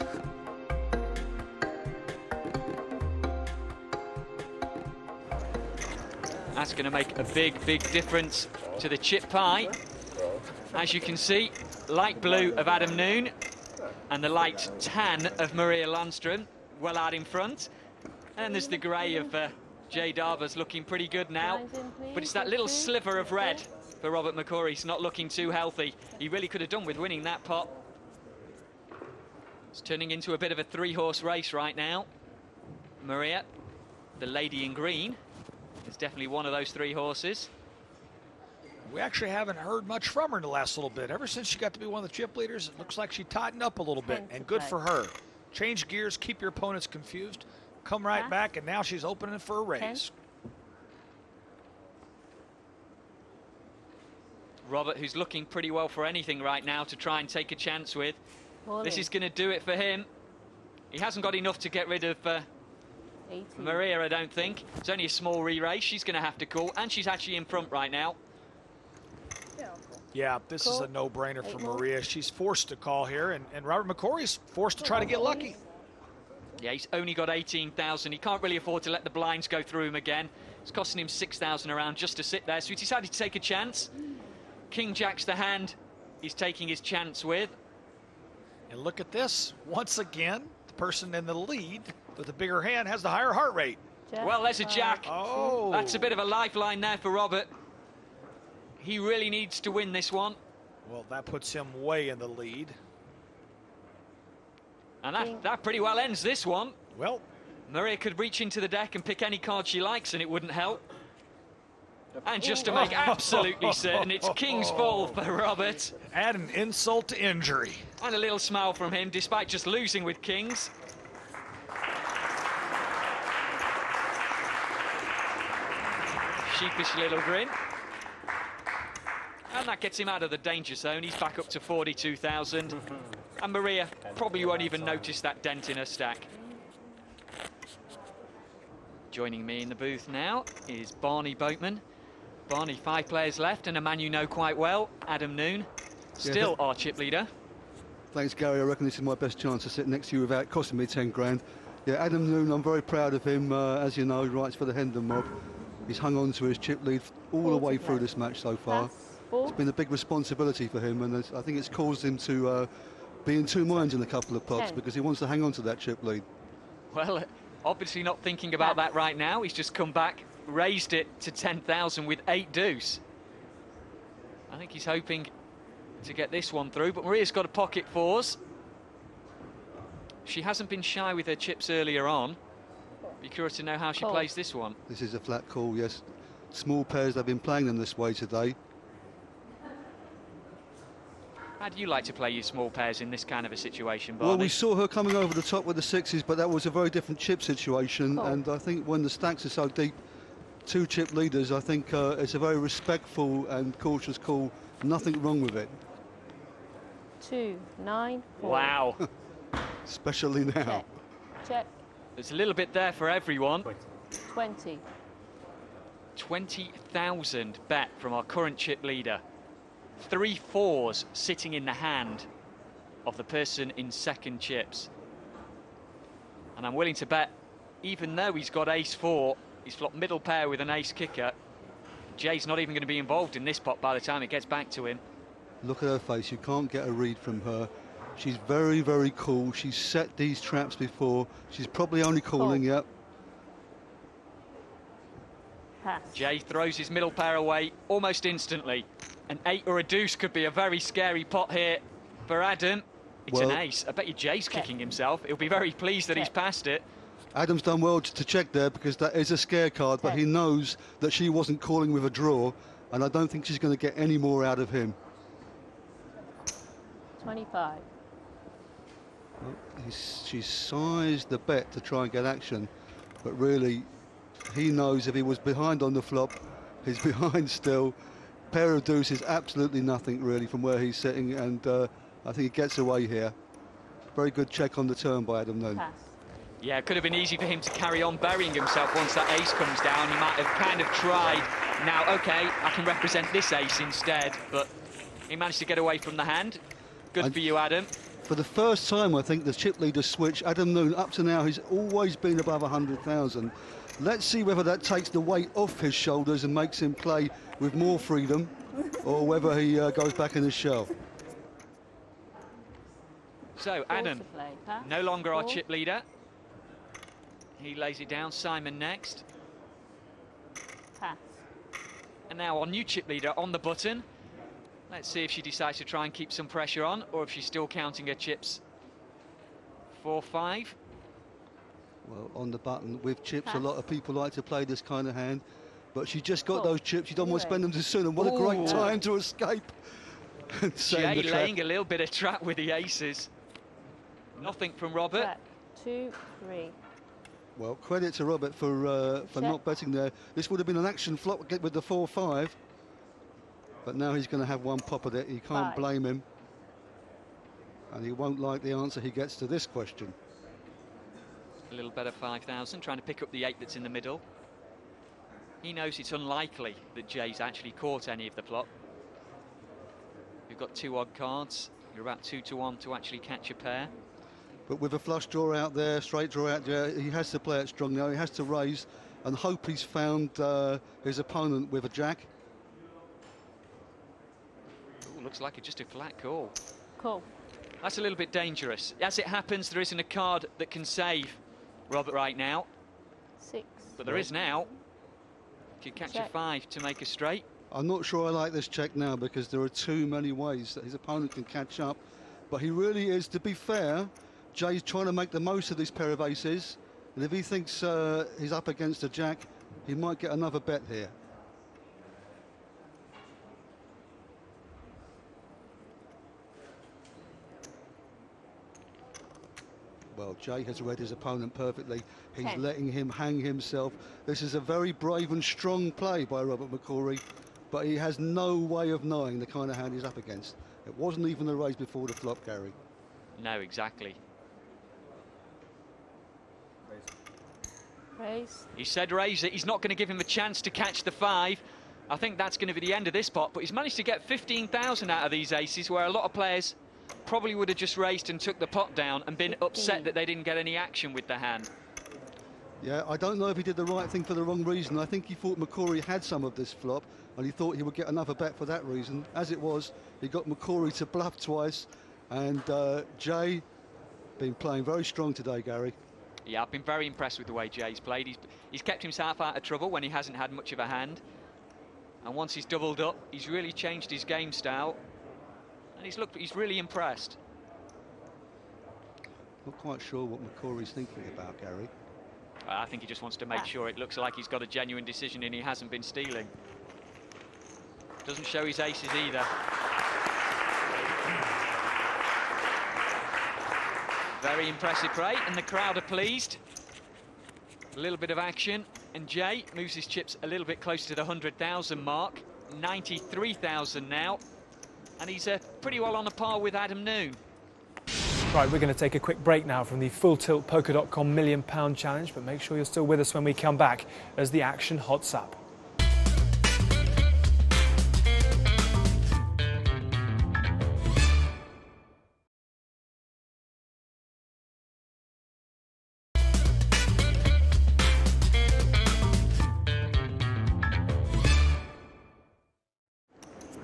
That's going to make a big, big difference to the chip pie. As you can see, light blue of Adam Noon and the light tan of Maria Landström well out in front. And there's the grey of Jay Darbar's looking pretty good now. But it's that little sliver of red for Robert McCrory. He's not looking too healthy. He really could have done with winning that pot. It's turning into a bit of a 3-horse race right now. Maria, the lady in green, is definitely one of those 3 horses. We actually haven't heard much from her in the last little bit. Ever since she got to be one of the chip leaders, it looks like she tightened up a little bit, and good for her. Change gears, keep your opponents confused, come right back, and now she's opening for a raise. Robert, who's looking pretty well for anything right now to try and take a chance with. This is going to do it for him. He hasn't got enough to get rid of Maria, I don't think. It's only a small re-race she's going to have to call, and she's actually in front right now. Yeah, this is a no-brainer for Maria. She's forced to call here, and Robert McCrory's forced to try to get lucky. Yeah, he's only got 18,000. He can't really afford to let the blinds go through him again. It's costing him 6,000 around just to sit there, so he decided to take a chance. King Jack's the hand he's taking his chance with. And look at this. Once again, the person in the lead with the bigger hand has the higher heart rate. Well, there's a jack. Oh. That's a bit of a lifeline there for Robert. He really needs to win this one. Well, that puts him way in the lead. And that pretty well ends this one. Well, Maria could reach into the deck and pick any card she likes and it wouldn't help. And just to make absolutely certain, it's King's Fall for Robert. Add an insult to injury. And a little smile from him, despite just losing with Kings. Sheepish little grin. And that gets him out of the danger zone. He's back up to 42,000. And Maria probably won't even notice that dent in her stack. Joining me in the booth now is Barney Boatman. Barney, 5 players left and a man you know quite well, Adam Noon. Still our chip leader. Thanks, Gary. I reckon this is my best chance to sit next to you without costing me 10 grand. Yeah, Adam Noon, I'm very proud of him. As you know, he writes for the Hendon mob. He's hung on to his chip lead all the way through this match so far. It's been a big responsibility for him, and I think it's caused him to be in 2 minds in a couple of pots because he wants to hang on to that chip lead. Well, obviously not thinking about that right now. He's just come back, raised it to 10,000 with 8 deuce. I think he's hoping to get this one through, but Maria's got a pocket 4s. She hasn't been shy with her chips earlier on. Be curious to know how she plays this one. This is a flat call, yes. Small pairs, they've been playing them this way today. How do you like to play your small pairs in this kind of a situation, Barney? Well, we saw her coming over the top with the 6s, but that was a very different chip situation. And I think when the stacks are so deep, 2 chip leaders, I think it's a very respectful and cautious call. Nothing wrong with it. 2, 9, 4. Wow. Especially now. Check. Check. There's a little bit there for everyone. 20. 20,000 bet from our current chip leader. 3 4s sitting in the hand of the person in second chips. And I'm willing to bet, even though he's got ace 4, he's flopped middle pair with an ace kicker, Jay's not even going to be involved in this pot by the time it gets back to him. Look at her face, you can't get a read from her. She's very, very cool. She's set these traps before. She's probably only calling, yep. Pass. Jay throws his middle pair away almost instantly. An 8 or a deuce could be a very scary pot here for Adam. It's an ace. I bet you Jay's kicking himself. He'll be very pleased that he's passed it. Adam's done well to check there because that is a scare card, but he knows that she wasn't calling with a draw, and I don't think she's going to get any more out of him. 25. Well, she's sized the bet to try and get action, but really he knows if he was behind on the flop, he's behind still. Pair of deuces, absolutely nothing really from where he's sitting, and I think he gets away here. Very good check on the turn by Adam Noon. Yeah, it could have been easy for him to carry on burying himself once that ace comes down. He might have kind of tried. Now, OK, I can represent this ace instead, but he managed to get away from the hand. Good for you, Adam. For the first time, I think, the chip leader switch. Adam Noon, up to now, he's always been above 100,000. Let's see whether that takes the weight off his shoulders and makes him play with more freedom, or whether he goes back in his shell. So, Adam, no longer our chip leader. He lays it down. Simon next. Pass. And now our new chip leader on the button. Let's see if she decides to try and keep some pressure on, or if she's still counting her chips. 4-5. Well, on the button with chips, a lot of people like to play this kind of hand, but she just got those chips. She don't want to spend them too soon, and what a great time to escape. Jay laying a little bit of trap with the aces. Nothing from Robert. Trap. 2, 3. Well, credit to Robert for not betting there. This would have been an action flop with the 4-5, but now he's going to have one pop at it. You can't blame him, and he won't like the answer he gets to this question. A little better 5,000, trying to pick up the 8 that's in the middle. He knows it's unlikely that Jay's actually caught any of the flop. You've got 2 odd cards. You're about 2 to 1 to actually catch a pair. But with a flush draw out there, straight draw out there, he has to play it strong now. He has to raise and hope he's found his opponent with a jack. Ooh, looks like it's just a flat call. Call. That's a little bit dangerous. As it happens, there isn't a card that can save Robert right now. 6. But there is now. If you catch a 5 to make a straight. I'm not sure I like this check now because there are too many ways that his opponent can catch up. But he really is, to be fair, Jay's trying to make the most of this pair of aces. And if he thinks he's up against a jack, he might get another bet here. Well, Jay has read his opponent perfectly. He's letting him hang himself. This is a very brave and strong play by Robert McCrory, but he has no way of knowing the kind of hand he's up against. It wasn't even a raise before the flop, Gary. No, exactly. Raise. He said raise it. He's not going to give him a chance to catch the 5. I think that's going to be the end of this pot, but he's managed to get 15,000 out of these aces, where a lot of players probably would have just raised and took the pot down and been upset that they didn't get any action with the hand. Yeah, I don't know if he did the right thing for the wrong reason. I think he thought McCrory had some of this flop, and he thought he would get another bet for that reason. As it was, he got McCrory to bluff twice, and Jay been playing very strong today, Gary. Yeah, I've been very impressed with the way Jay's played. He's kept himself out of trouble when he hasn't had much of a hand. And once he's doubled up, he's really changed his game style. And he's really impressed. Not quite sure what McCrory's thinking about, Gary. I think he just wants to make sure it looks like he's got a genuine decision and he hasn't been stealing. Doesn't show his aces either. Very impressive play, and the crowd are pleased. A little bit of action, and Jay moves his chips a little bit closer to the 100,000 mark. 93,000 now, and he's pretty well on a par with Adam Noon. Right, we're going to take a quick break now from the FullTiltPoker.com £1 Million Challenge, but make sure you're still with us when we come back as the action hots up.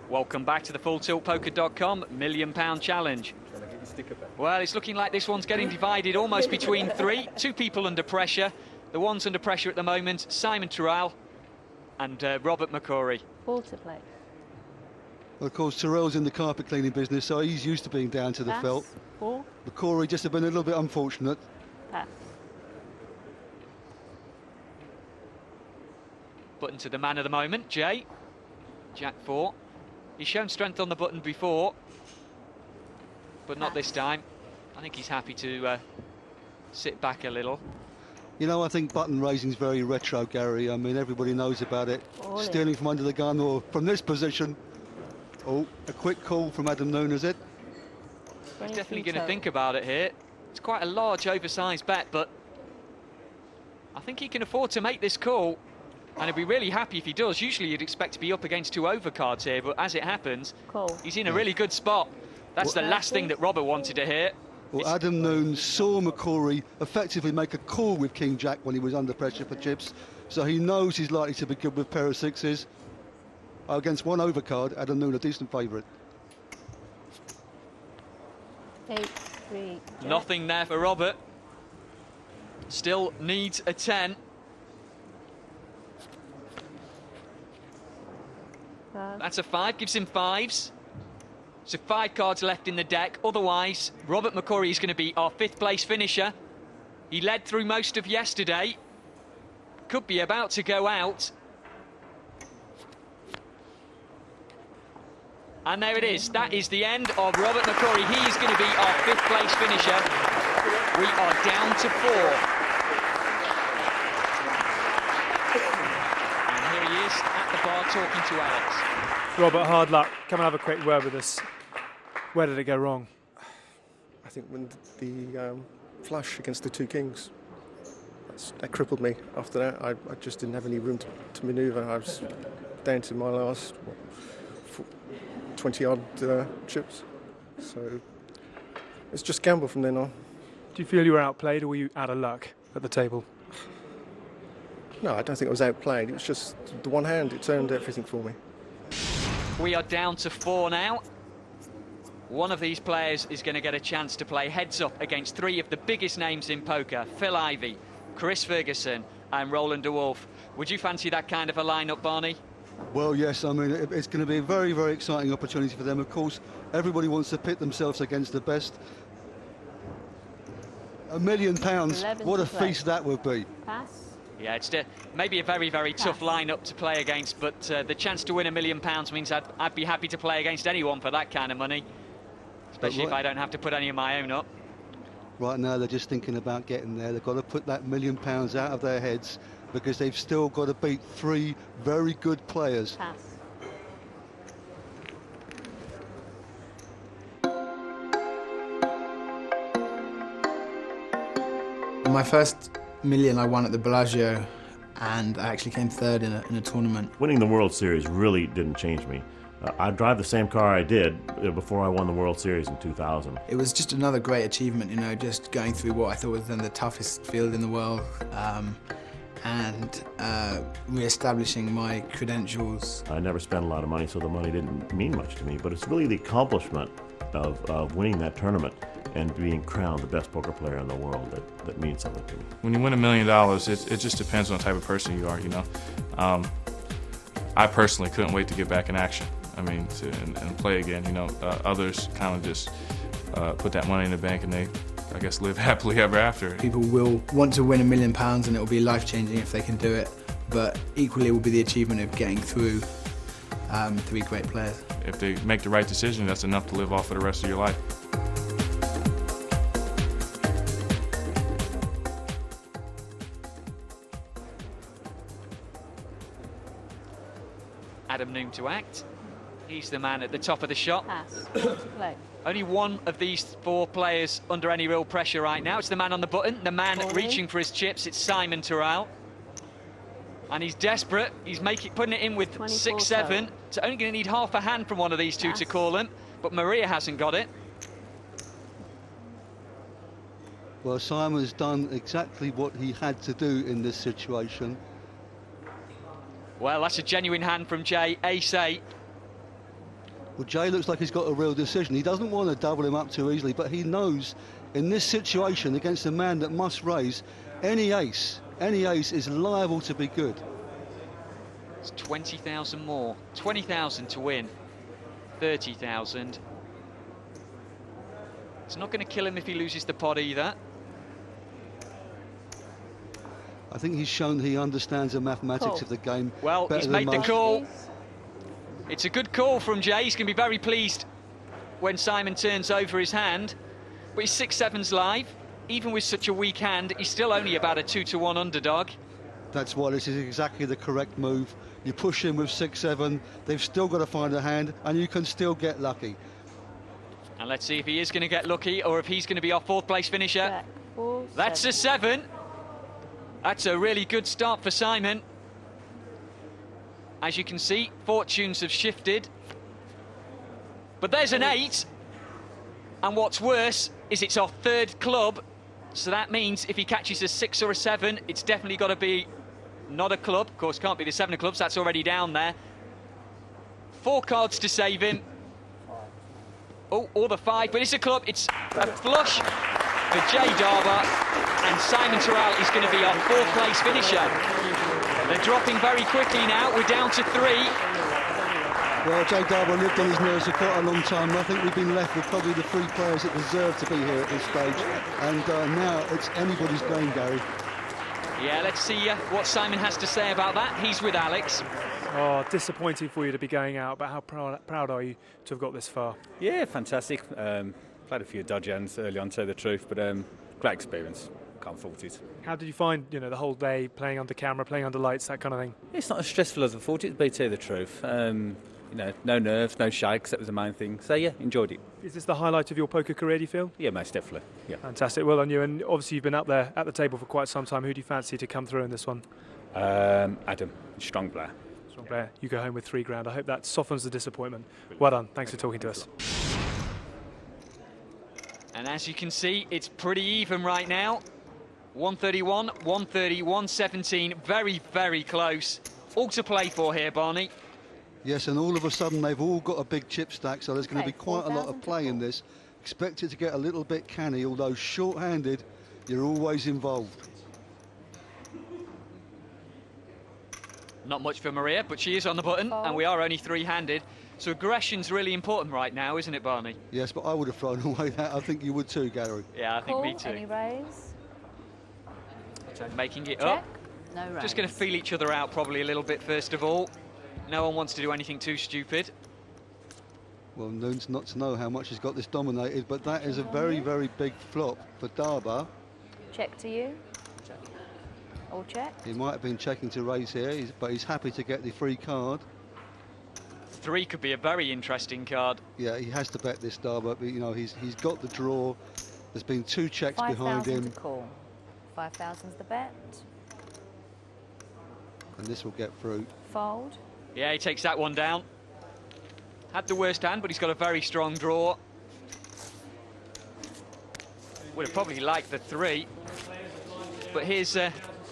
Welcome back to the FullTiltPoker.com £1 Million Challenge. Well, it's looking like this one's getting divided almost between 3. 2 people under pressure. The one's under pressure at the moment, Simon Terrell. and Robert McCrory. 4 to play. Well, of course, Terrell's in the carpet cleaning business, so he's used to being down to the Pass. felt. 4. McCrory just have been a little bit unfortunate. Pass. Button to the man of the moment, Jay. Jack 4. He's shown strength on the button before, but not this time. I think he's happy to sit back a little. You know, I think button raising's very retro, Gary. I mean, everybody knows about it. Stealing from under the gun or from this position. Oh, a quick call from Adam Noon, is it? He's definitely going to think about it here. It's quite a large, oversized bet, but I think he can afford to make this call. And he'd be really happy if he does. Usually you'd expect to be up against 2 overcards here, but as it happens, he's in a really good spot. That's the last thing that Robert wanted to hear. Well, Adam Noon saw McCrory effectively make a call with King Jack when he was under pressure for chips, so he knows he's likely to be good with a pair of 6s. Against 1 overcard, Adam Noon a decent favourite. 8, 3. Jack. Nothing there for Robert. Still needs a 10. That's a 5, gives him 5s. So 5 cards left in the deck. Otherwise, Robert McCrory is going to be our 5th place finisher. He led through most of yesterday. Could be about to go out. And there it is. That is the end of Robert McCrory. He is going to be our 5th place finisher. We are down to 4. And here he is at the bar talking to Alex. Robert, hard luck. Come and have a quick word with us. Where did it go wrong? I think when the flush against the 2 kings, that crippled me. After that, I just didn't have any room to manoeuvre. I was down to my last 20-odd chips. So it's just gamble from then on. Do you feel you were outplayed, or were you out of luck at the table? No, I don't think I was outplayed. It was just the one hand. It turned everything for me. We are down to 4 now. One of these players is going to get a chance to play heads up against 3 of the biggest names in poker: Phil Ivey, Chris Ferguson and Roland de Wolf. Would you fancy that kind of a lineup, Barney? Well, yes, I mean, it's going to be a very, very exciting opportunity for them. Of course, everybody wants to pit themselves against the best. £1 million, what a feast that would be. Pass. Yeah, it's maybe a very, very tough lineup to play against, but the chance to win £1 million means I'd be happy to play against anyone for that kind of money, especially if I don't have to put any of my own up. Right now, they're just thinking about getting there. They've got to put that £1 million out of their heads because they've still got to beat 3 very good players. Pass. My first million I won at the Bellagio, and I actually came 3rd in a tournament. Winning the World Series really didn't change me. I drive the same car I did before I won the World Series in 2000. It was just another great achievement, you know, just going through what I thought was then the toughest field in the world, and re-establishing my credentials. I never spent a lot of money, so the money didn't mean much to me, but it's really the accomplishment of winning that tournament and being crowned the best poker player in the world that means something to me. When you win $1 million, it just depends on the type of person you are, you know. I personally couldn't wait to get back in action. I mean, and play again, you know. Others kind of just put that money in the bank and they, I guess, live happily ever after. People will want to win £1 million and it will be life-changing if they can do it, but equally it will be the achievement of getting through 3 great players. If they make the right decision, that's enough to live off for the rest of your life. Adam Noon to act. He's the man at the top of the shop. Pass. Play. Only one of these 4 players under any real pressure right now. It's the man on the button, the man reaching for his chips. It's Simon Terrell. And he's desperate. He's putting it in with 6-7. So only going to need half a hand from one of these 2 to call him. But Maria hasn't got it. Well, Simon's done exactly what he had to do in this situation. Well, that's a genuine hand from Jay, ace-8. Well, Jay looks like he's got a real decision. He doesn't want to double him up too easily, but he knows in this situation against a man that must raise, any ace is liable to be good. It's 20,000 more. 20,000 to win. 30,000. It's not going to kill him if he loses the pot either. I think he's shown he understands the mathematics of the game. Well, he's made the call. It's a good call from Jay. He's going to be very pleased when Simon turns over his hand. But he's 6-7s live. Even with such a weak hand, he's still only about a 2-1 underdog. That's why this is exactly the correct move. You push in with 6-7, they've still got to find a hand, and you can still get lucky. And let's see if he is going to get lucky, or if he's going to be our 4th place finisher. That's a 7. That's a really good start for Simon. As you can see, fortunes have shifted. But there's an 8. And what's worse is it's our 3rd club. So that means if he catches a 6 or a 7, it's definitely got to be not a club. Of course, can't be the 7 of clubs. That's already down there. 4 cards to save him. Oh, or the 5. But it's a club. It's a flush for Jay Darber. And Simon Terrell is going to be our 4th place finisher. They're dropping very quickly now. We're down to 3. Well, Jay Darber lived on his nerves for quite a long time. I think we've been left with probably the 3 players that deserve to be here at this stage. And now it's anybody's game, Gary. Yeah, let's see what Simon has to say about that. He's with Alex. Oh, disappointing for you to be going out, but how proud are you to have got this far? Yeah, fantastic. Played a few dodgy hands early on, to tell the truth, but great experience. Can't fault it. How did you find, the whole day playing under camera, playing under lights, that kind of thing? It's not as stressful as I thought it'd be, to tell the truth. No nerves, no shakes, that was the main thing. So, yeah, enjoyed it. Is this the highlight of your poker career, do you feel? Yeah, most definitely, yeah. Fantastic, well on you. And obviously you've been up there at the table for quite some time. Who do you fancy to come through in this one? Adam, strong player. Strong player. You go home with £3 I hope that softens the disappointment. Well done, thanks for talking to us. And as you can see, it's pretty even right now. 131, 130, 117, very, very close. All to play for here, Barney. Yes, and all of a sudden they've all got a big chip stack, so there's going to be quite a lot of play in this. Expect it to get a little bit canny, although short-handed, you're always involved. Not much for Maria, but she is on the button, and we are only 3-handed. So aggression's really important right now, isn't it, Barney? Yes, but I would have thrown away that. I think you would too, Gary. Yeah, I think me too. Any raise? Making it Check. up. No raise. Just going to feel each other out probably a little bit first of all. No one wants to do anything too stupid. Well, Noon's not to know how much he's got this dominated, but that is a very, very big flop for Darber. Check to you. All check. He might have been checking to raise here, but he's happy to get the free card. 3 could be a very interesting card. Yeah, he has to bet this Darber, but he's got the draw. There's been 2 checks behind him. 5,000 to call. 5,000's the bet. And this will get through. Fold. Yeah, he takes that one down. Had the worst hand, but he's got a very strong draw. Would have probably liked the 3. But here's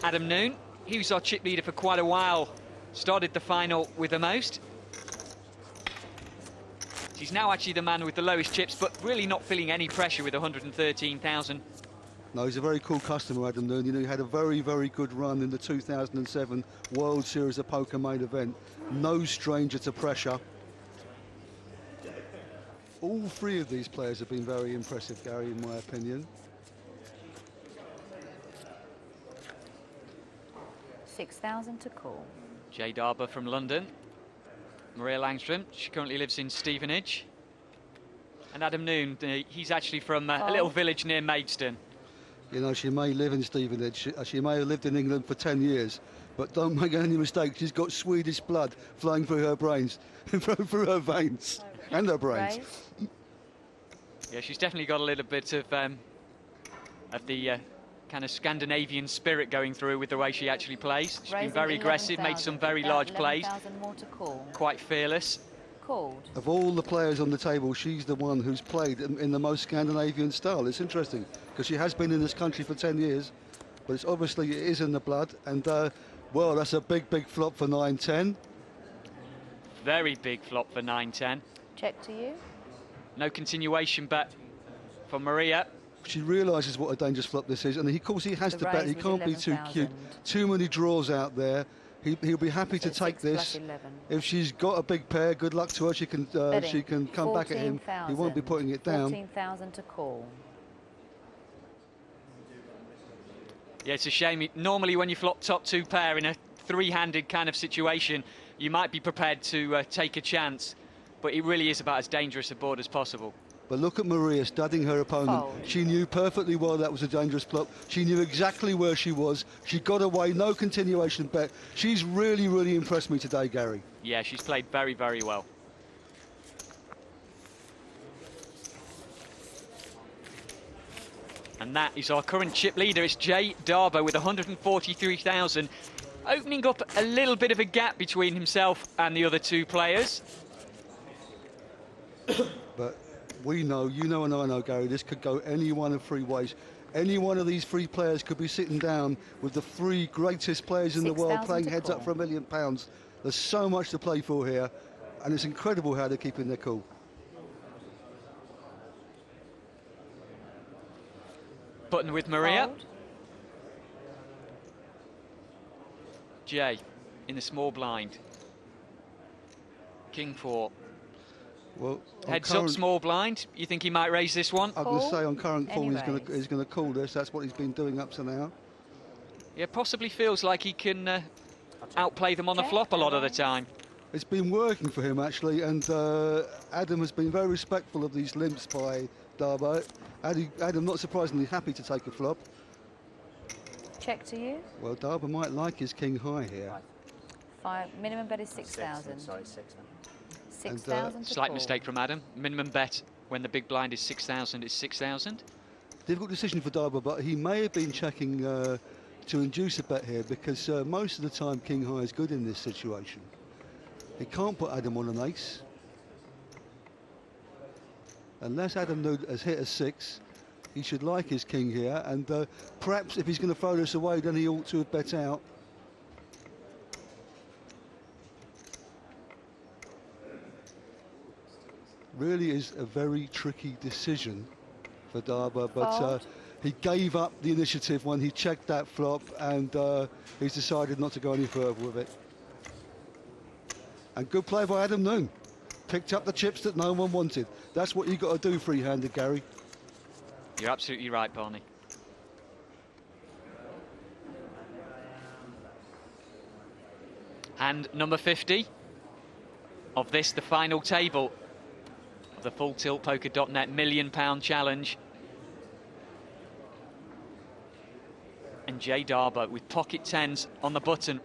Adam Noon. He was our chip leader for quite a while. Started the final with the most. He's now actually the man with the lowest chips, but really not feeling any pressure with 113,000. No, he's a very cool customer, Adam Noon. He had a very, very good run in the 2007 World Series of Poker main event. No stranger to pressure. All 3 of these players have been very impressive, Gary, in my opinion. 6,000 to call. Jay Darber from London. Maria Langstrom, she currently lives in Stevenage. And Adam Noon, he's actually from a little village near Maidstone. She may live in Stevenage, she may have lived in England for 10 years, but don't make any mistakes, she's got Swedish blood flowing through her brains, through her veins, and her brains. Yeah, she's definitely got a little bit of the kind of Scandinavian spirit going through with the way she actually plays. She's been very aggressive, made some very large plays. More to call. Quite fearless. Called. Of all the players on the table, she's the one who's played in the most Scandinavian style. It's interesting, because she has been in this country for 10 years, but it's obviously it is in the blood, and well, that's a big, big flop for 9-10. Very big flop for 9-10. Check to you. No continuation bet for Maria. She realises what a dangerous flop this is, and of course he has to bet. He can't be too cute. Too many draws out there. He'll be happy to take this. If she's got a big pair, good luck to her. She can come back at him. He won't be putting it down. 14,000 to call. Yeah, it's a shame. Normally when you flop top 2 pair in a three-handed kind of situation, you might be prepared to take a chance, but it really is about as dangerous a board as possible. But look at Maria studying her opponent. Fold. She knew perfectly well that was a dangerous flop. She knew exactly where she was. She got away, no continuation bet. She's really, really impressed me today, Gary. Yeah, she's played very, very well. And that is our current chip leader. It's Jay Darbo with 143,000, opening up a little bit of a gap between himself and the other 2 players. But we know, you know and I know, Gary, this could go any one of 3 ways. Any one of these 3 players could be sitting down with the 3 greatest players in the world playing heads up for £1 million. There's so much to play for here, and it's incredible how they're keeping their cool. Button with Maria. Fold. Jay in the small blind. King 4. Well, heads up, small blind. You think he might raise this one? I'm going to say on current form he's going to call this. That's what he's been doing up to now. Yeah, possibly feels like he can outplay them on the flop a lot of the time. It's been working for him actually, and Adam has been very respectful of these limps by Darbo. Adam, not surprisingly, happy to take a flop. Check to you. Well, Darbo might like his king high here. 5. Minimum bet is 6,000. Sorry, 6. 6,000 to Slight call. mistake from Adam. Minimum bet when the big blind is 6,000 is 6,000. Difficult decision for Darbo, but he may have been checking to induce a bet here, because most of the time king high is good in this situation. He can't put Adam on an ace. Unless Adam has hit a 6, he should like his king here, and perhaps if he's going to throw this away, then he ought to have bet out. Really is a very tricky decision for Darbo, but he gave up the initiative when he checked that flop, and he's decided not to go any further with it. And good play by Adam Noon. Picked up the chips that no one wanted. That's what you got to do free-handed, Gary. You're absolutely right, Barney. And number 50 of this, the final table of the FullTiltPoker.net £1 Million Challenge. And Jay Darbo with pocket 10s on the button.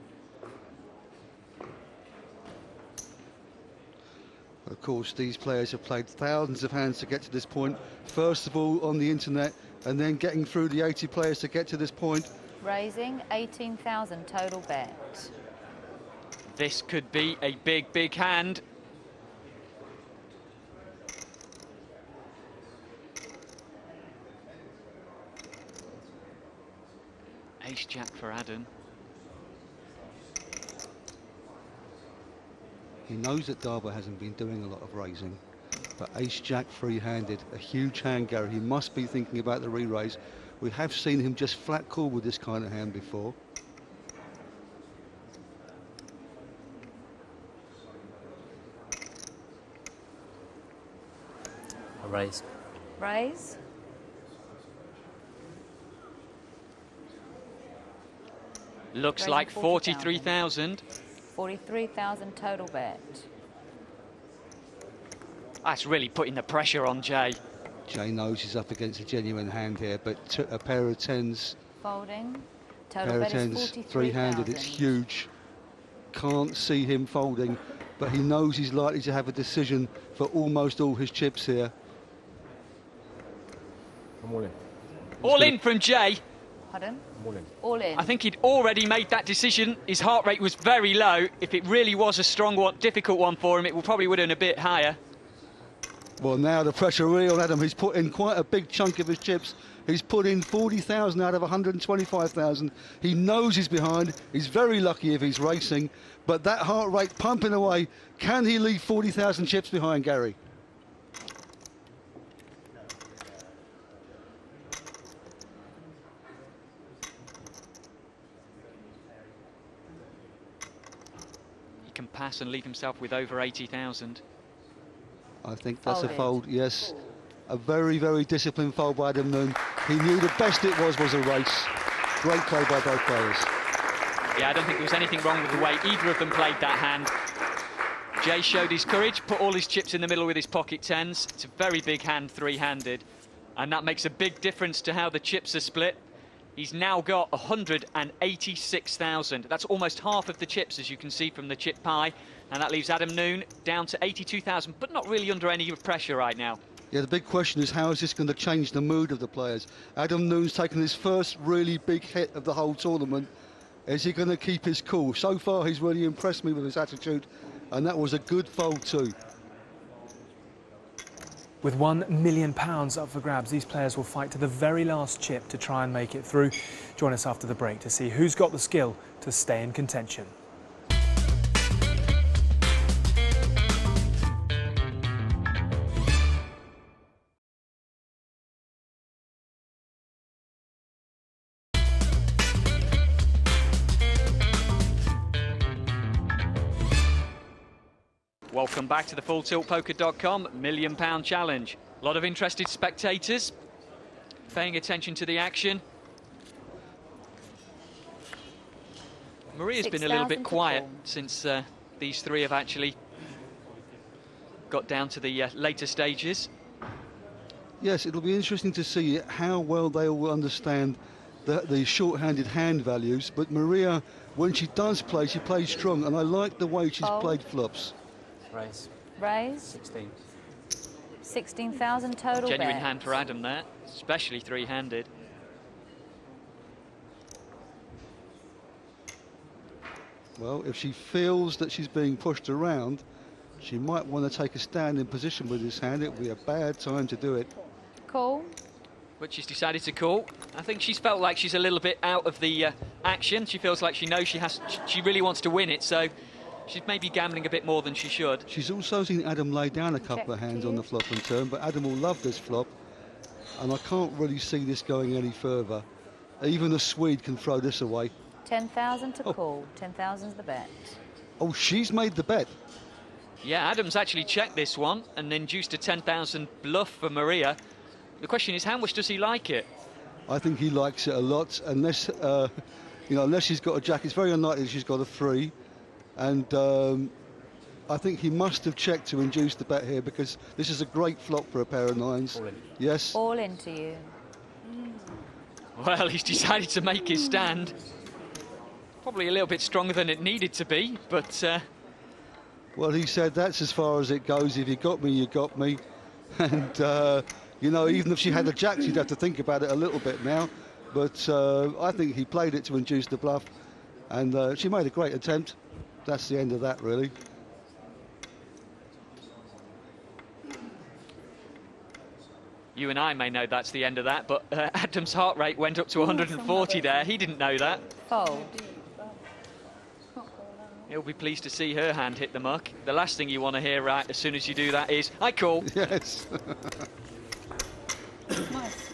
Of course, these players have played thousands of hands to get to this point. First of all on the internet, and then getting through the 80 players to get to this point. Raising 18,000 total bet. This could be a big, big hand. Ace-Jack for Adam. He knows that Darbo hasn't been doing a lot of raising, but Ace-Jack free-handed, a huge hand, Gary. He must be thinking about the re-raise. We have seen him just flat call with this kind of hand before. A raise. Raise. Looks Raising like 43,000. 43,000 total bet. That's really putting the pressure on Jay. Jay knows he's up against a genuine hand here, but a pair of 10s. Folding. Total Pair of bet is 10s, 43,000. three-handed, it's huge. Can't see him folding, but he knows he's likely to have a decision for almost all his chips here. I'm all in. All in from Jay. Pardon? I'm all in. All in. I think he'd already made that decision. His heart rate was very low. If it really was a strong one, difficult one for him, it probably would have been a bit higher. Well, now the pressure really on Adam. He's put in quite a big chunk of his chips. He's put in 40,000 out of 125,000. He knows he's behind. He's very lucky if he's racing, but that heart rate pumping away. Can he leave 40,000 chips behind, Gary? can pass and leave himself with over 80,000. I think that's a fold, yes. A very, very disciplined fold by Adam Noon. He knew the best it was a race. Great play by both players. Yeah, I don't think there was anything wrong with the way either of them played that hand. Jay showed his courage, put all his chips in the middle with his pocket tens. It's a very big hand, three-handed, and that makes a big difference to how the chips are split. He's now got 186,000. That's almost half of the chips, as you can see from the chip pie, and that leaves Adam Noon down to 82,000, but not really under any pressure right now. Yeah, the big question is, how is this going to change the mood of the players? Adam Noon's taken his first really big hit of the whole tournament. Is he going to keep his cool? So far, he's really impressed me with his attitude, and that was a good fold too. With £1 million up for grabs, these players will fight to the very last chip to try and make it through. Join us after the break to see who's got the skill to stay in contention. Welcome back to the FullTiltPoker.com £1 Million Challenge. A lot of interested spectators paying attention to the action. Maria's been a little bit quiet since these three have actually got down to the later stages. Yes, it'll be interesting to see how well they all understand the short-handed hand values. But Maria, when she does play, she plays strong, and I like the way she's played flops. Raise. 16. 16,000 total. Genuine bet. hand for Adam there, especially three-handed. Well, if she feels that she's being pushed around, she might want to take a standing position with this hand. It would be a bad time to do it. Call. But she's decided to call. I think she's felt like she's a little bit out of the action. She feels like she knows she really wants to win it, so she's maybe gambling a bit more than she should. She's also seen Adam lay down a couple of hands on the flop and turn, but Adam will love this flop, and I can't really see this going any further. Even a Swede can throw this away. 10,000 to call. 10,000's the bet. Oh, she's made the bet. Yeah, Adam's actually checked this one and induced a 10,000 bluff for Maria. The question is, how much does he like it? I think he likes it a lot, unless unless she's got a jack. It's very unlikely she's got a 3. And I think he must have checked to induce the bet here, because this is a great flop for a pair of nines. All in. Yes. All into you. Well, he's decided to make his stand. Probably a little bit stronger than it needed to be, but... Well, he said that's as far as it goes. If you got me, you got me. And, even if she had a jack, she'd have to think about it a little bit now. But I think he played it to induce the bluff. And she made a great attempt. That's the end of that, really. You and I may know that's the end of that, but Adam's heart rate went up to 140 there. He didn't know that. Fold. He'll be pleased to see her hand hit the muck. The last thing you want to hear right as soon as you do that is, I call. Yes. Nice.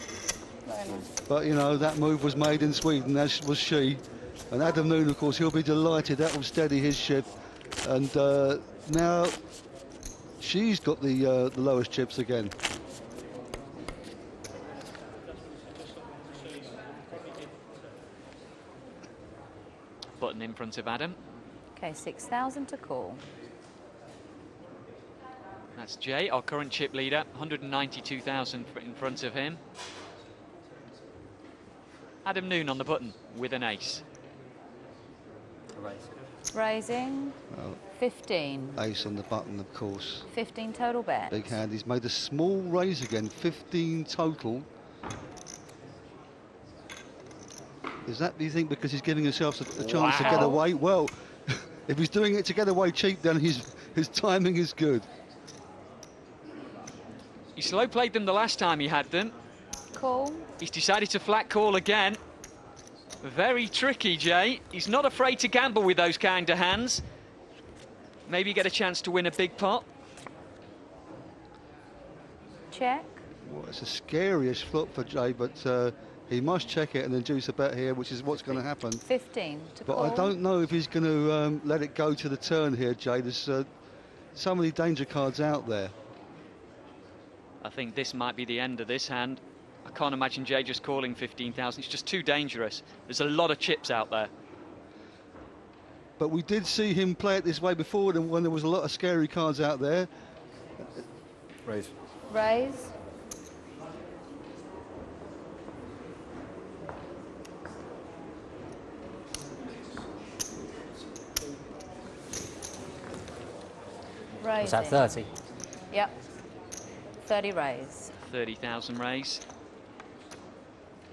Very nice. But, that move was made in Sweden, as was she. And Adam Noon, of course, he'll be delighted. That will steady his ship. And now she's got the lowest chips again. Button in front of Adam. Okay, 6,000 to call. That's Jay, our current chip leader, 192,000 in front of him. Adam Noon on the button with an ace. Raising. Well, 15. Ace on the button, of course. 15 total bet. Big hand. He's made a small raise again. 15 total. Is that, do you think, because he's giving himself a chance to get away? Well, if he's doing it to get away cheap, then his timing is good. He slow played them the last time he had them. Call. He's decided to flat call again. Very tricky, Jay. He's not afraid to gamble with those kind of hands. Maybe get a chance to win a big pot. Check. Well, it's a scariest flop for Jay, but He must check it and then juice a bet here, which is what's going to happen. 15 to But call. I don't know if he's going to let it go to the turn here, Jay. There's so many danger cards out there. I think this might be the end of this hand. I can't imagine Jay just calling 15,000. It's just too dangerous. There's a lot of chips out there. But we did see him play it this way before when there was a lot of scary cards out there. Raise. Raise. Was that 30? Yep. 30 raise. 30,000 raise.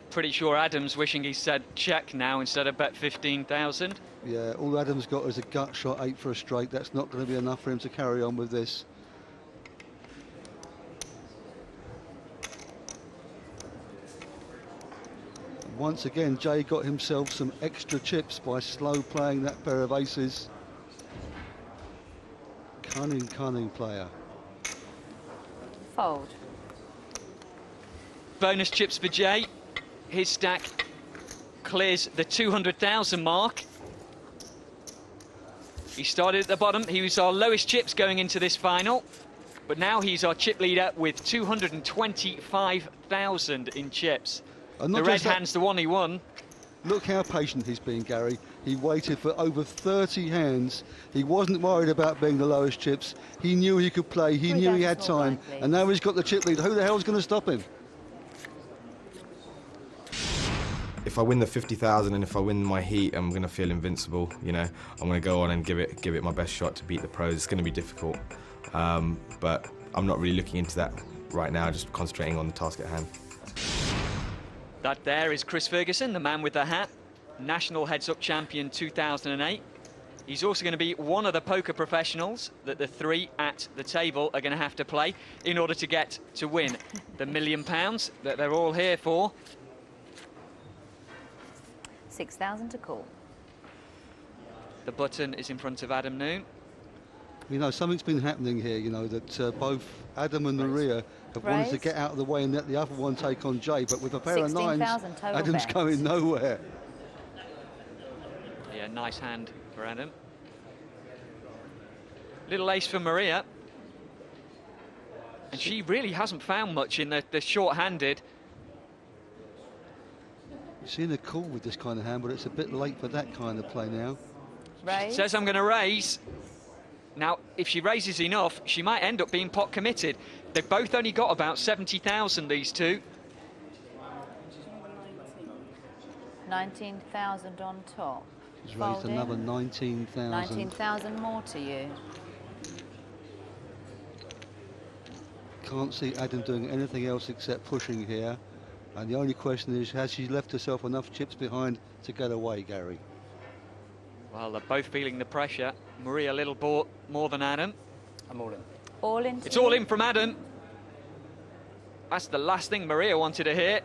Pretty sure Adam's wishing he said check now instead of bet 15,000. Yeah, all Adam's got is a gut shot 8 for a straight. That's not going to be enough for him to carry on with this. Once again, Jay got himself some extra chips by slow playing that pair of aces. Cunning, cunning player. Fold. Bonus chips for Jay. His stack clears the 200,000 mark. He started at the bottom. He was our lowest chips going into this final. But now he's our chip leader with 225,000 in chips. The red hand's the one he won. Look how patient he's been, Gary. He waited for over 30 hands. He wasn't worried about being the lowest chips. He knew he could play. He knew he had time. And now he's got the chip lead. Who the hell's going to stop him? If I win the 50,000 and if I win my heat, I'm going to feel invincible. You know, I'm going to go on and give it my best shot to beat the pros. It's going to be difficult, but I'm not really looking into that right now. Just concentrating on the task at hand. That there is Chris Ferguson, the man with the hat, national heads-up champion 2008. He's also going to be one of the poker professionals that the three at the table are going to have to play in order to get to win the £1 million that they're all here for. 6,000 to call. The button is in front of Adam Noon. You know, something's been happening here, you know, that both Adam and Maria have wanted to get out of the way and let the other one take on Jay, but with a pair of nines, Adam's going nowhere. Yeah, nice hand for Adam. Little ace for Maria. And she really hasn't found much in the short-handed. You've seen a call with this kind of hand, but it's a bit late for that kind of play now. Raise. Says I'm going to raise. Now, if she raises enough, she might end up being pot committed. They've both only got about 70,000, these two. 19,000 on top. She's raised another 19,000. 19,000 more to you. Can't see Adam doing anything else except pushing here. And the only question is, has she left herself enough chips behind to get away, Gary? Well, they're both feeling the pressure. Maria a little bought more than Adam. I'm all in. All in. It's all in from Adam. That's the last thing Maria wanted to hear.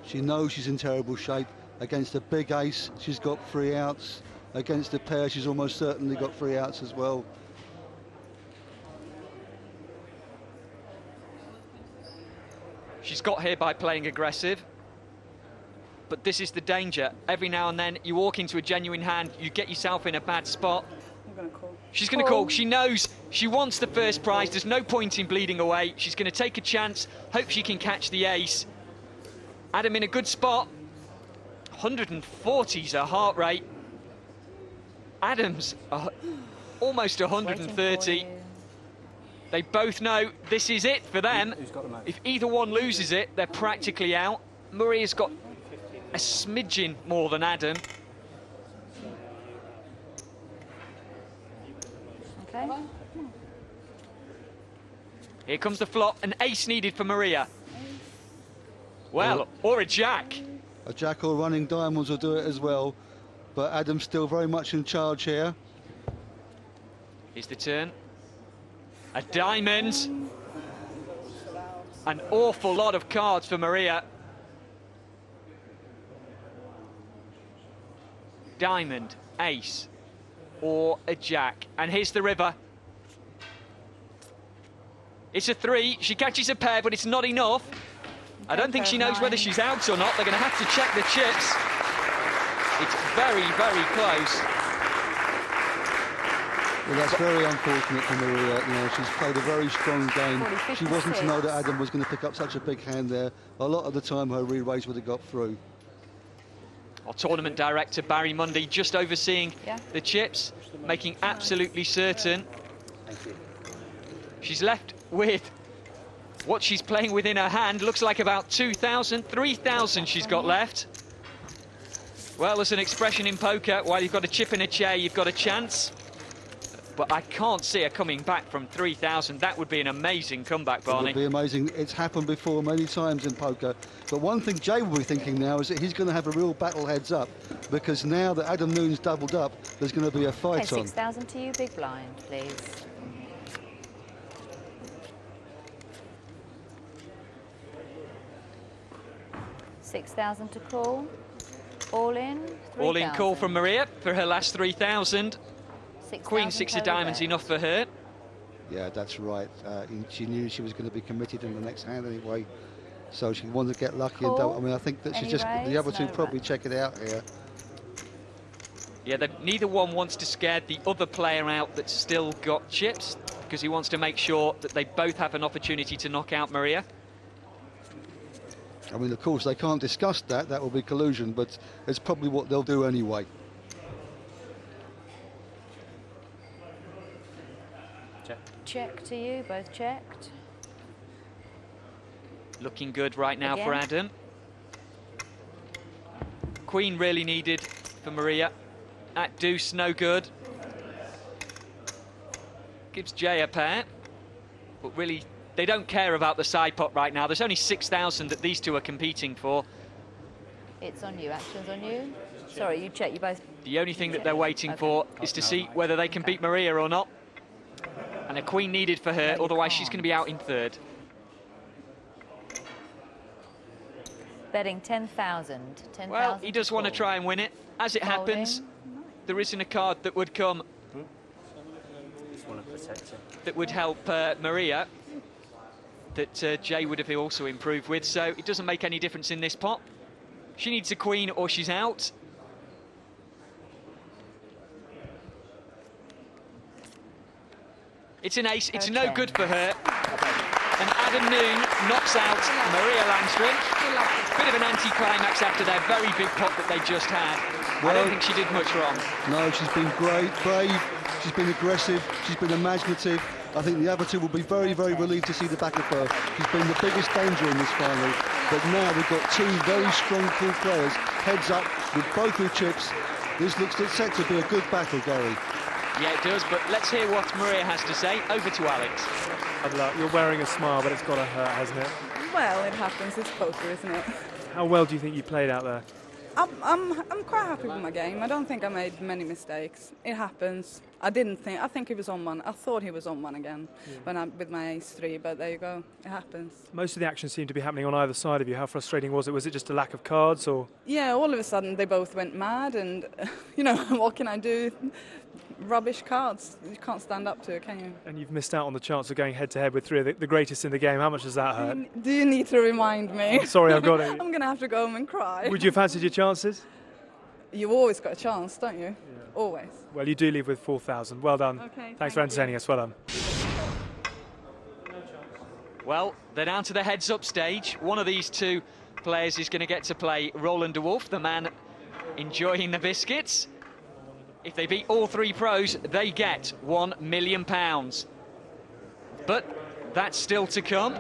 She knows she's in terrible shape. Against a big ace, she's got 3 outs. Against a pair, she's almost certainly got 3 outs as well. She's got here by playing aggressive. But this is the danger. Every now and then, you walk into a genuine hand, you get yourself in a bad spot. She's going to call. She knows she wants the first prize. There's no point in bleeding away. She's going to take a chance, hope she can catch the ace. Adam in a good spot. 140's her heart rate. Adam's almost 130. They both know this is it for them. If either one loses it, they're practically out. Maria's got a smidgen more than Adam. Okay. Here comes the flop. An ace needed for Maria. Well, or a jack. A jack or running diamonds will do it as well. But Adam's still very much in charge here. Here's the turn. A diamond. An awful lot of cards for Maria. Diamond, ace, or a jack. And here's the river. It's a 3. She catches a pair, but it's not enough. I don't think she knows whether she's out or not. They're going to have to check the chips. It's very, very close. Well, that's very unfortunate for Maria. You know, she's played a very strong game. She wasn't to know that Adam was going to pick up such a big hand there. A lot of the time, her re-raise would have got through. Our tournament director, Barry Mundy, just overseeing the chips, making absolutely certain. She's left with what she's playing with in her hand. Looks like about 2,000, 3,000 she's got left. Well, there's an expression in poker, while you've got a chip in a chair, you've got a chance. But I can't see her coming back from 3,000. That would be an amazing comeback, Barney. It would be amazing. It's happened before many times in poker. But one thing Jay will be thinking now is that he's going to have a real battle heads up, because now that Adam Noon's doubled up, there's going to be a fight on. 6,000 to you, big blind, please. $6,000 to call. All in. 3,000. All in call from Maria for her last 3,000. Queen 6 of diamonds enough for her. Yeah, that's right. She knew she was going to be committed in the next hand anyway, so she wanted to get lucky. And I mean, I think that she's just the other two probably check it out here. Yeah, neither one wants to scare the other player out that's still got chips, because he wants to make sure that they both have an opportunity to knock out Maria. I mean, of course, they can't discuss that. That will be collusion, but it's probably what they'll do anyway. Check to you, both checked. Looking good right now for Adam. Queen really needed for Maria. At deuce, no good. Gives Jay a pair. But really, they don't care about the side pot right now. There's only 6,000 that these two are competing for. It's on you, action's on you. Sorry, you check, you both... The only thing that they're waiting for is to see whether they can beat Maria or not. And a queen needed for her, otherwise she's going to be out in third. Betting 10,000. Well, he does want to try and win it. As it happens, there isn't a card that would come that would help Maria, that Jay would have also improved with, so it doesn't make any difference in this pot. She needs a queen or she's out. It's an ace, it's no good for her. And Adam Noon knocks out Maria Landstrom. Bit of an anti-climax after their very big pot that they just had. Well, I don't think she did much wrong. No, she's been great, brave, she's been aggressive, she's been imaginative. I think the other two will be very, very relieved to see the back of her. She's been the biggest danger in this final. But now we've got two very strong pool players, heads up, with both with chips. This looks set to be a good battle, Gary. Yeah, it does, but let's hear what Maria has to say. Over to Alex. Good luck. You're wearing a smile, but it's got to hurt, hasn't it? Well, it happens. It's poker, isn't it? How well do you think you played out there? I'm quite happy with my game. I don't think I made many mistakes. It happens. I think he was on one. I thought he was on one again with my ace-3, but there you go. It happens. Most of the action seemed to be happening on either side of you. How frustrating was it? Was it just a lack of cards, or? Yeah, all of a sudden they both went mad, and you know, what can I do? Rubbish cards. You can't stand up to it, can you? And you've missed out on the chance of going head-to-head with three of the greatest in the game. How much does that hurt? Do you need to remind me? I'm sorry, I've got it. I'm going to have to go home and cry. Would you have fancied your chances? You've always got a chance, don't you? Yeah. Always. Well, you do leave with 4,000. Well done. Okay, Thanks for entertaining us. Well done. Well, they're down to the heads-up stage. One of these two players is going to get to play Roland de Wolf, the man enjoying the biscuits. If they beat all three pros, they get £1 million. But that's still to come.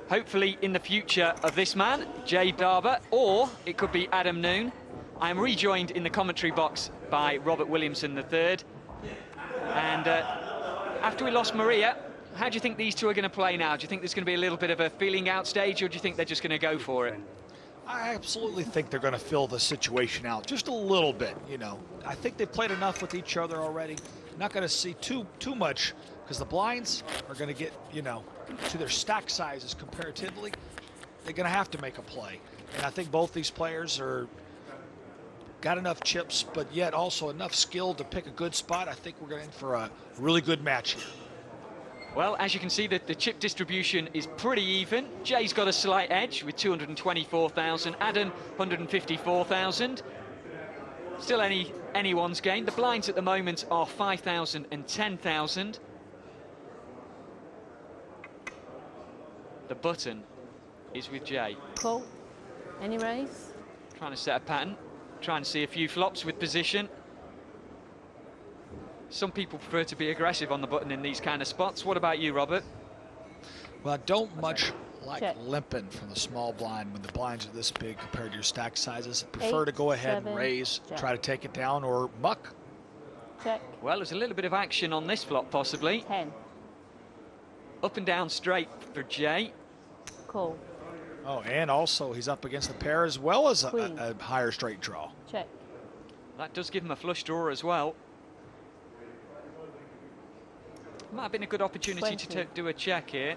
Hopefully in the future of this man, Jay Darber, or it could be Adam Noon. I am rejoined in the commentary box by Robert Williamson III. And after we lost Maria, how do you think these two are going to play now? Do you think there's going to be a little bit of a feeling out stage, or do you think they're just going to go for it? I absolutely think they're going to fill the situation out just a little bit, you know. I think they've played enough with each other already. Not going to see too much, because the blinds are going to get, you know, to their stack sizes comparatively. They're going to have to make a play. And I think both these players got enough chips, but yet also enough skill to pick a good spot. I think we're going in for a really good match here. Well, as you can see, the chip distribution is pretty even. Jay's got a slight edge with 224,000. Adam, 154,000. Still anyone's game. The blinds at the moment are 5,000 and 10,000. The button is with Jay. Cool. Any raise? Trying to set a pattern. Trying to see a few flops with position. Some people prefer to be aggressive on the button in these kind of spots. What about you, Robert? Well, I don't much like limping from the small blind when the blinds are this big compared to your stack sizes. I prefer to go ahead and raise, try to take it down, or muck. Check. Well, there's a little bit of action on this flop, possibly. 10. Up and down straight for Jay. Cool. Oh, and also he's up against the pair as well as a higher straight draw. Check. That does give him a flush draw as well. Might have been a good opportunity to do a check here.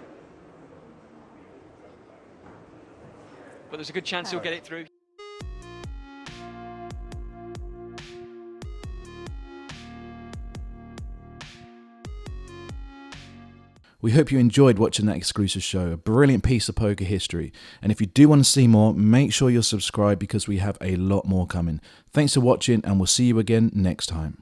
But there's a good chance he'll get it through. We hope you enjoyed watching that exclusive show, a brilliant piece of poker history. And if you do want to see more, make sure you're subscribed because we have a lot more coming. Thanks for watching, and we'll see you again next time.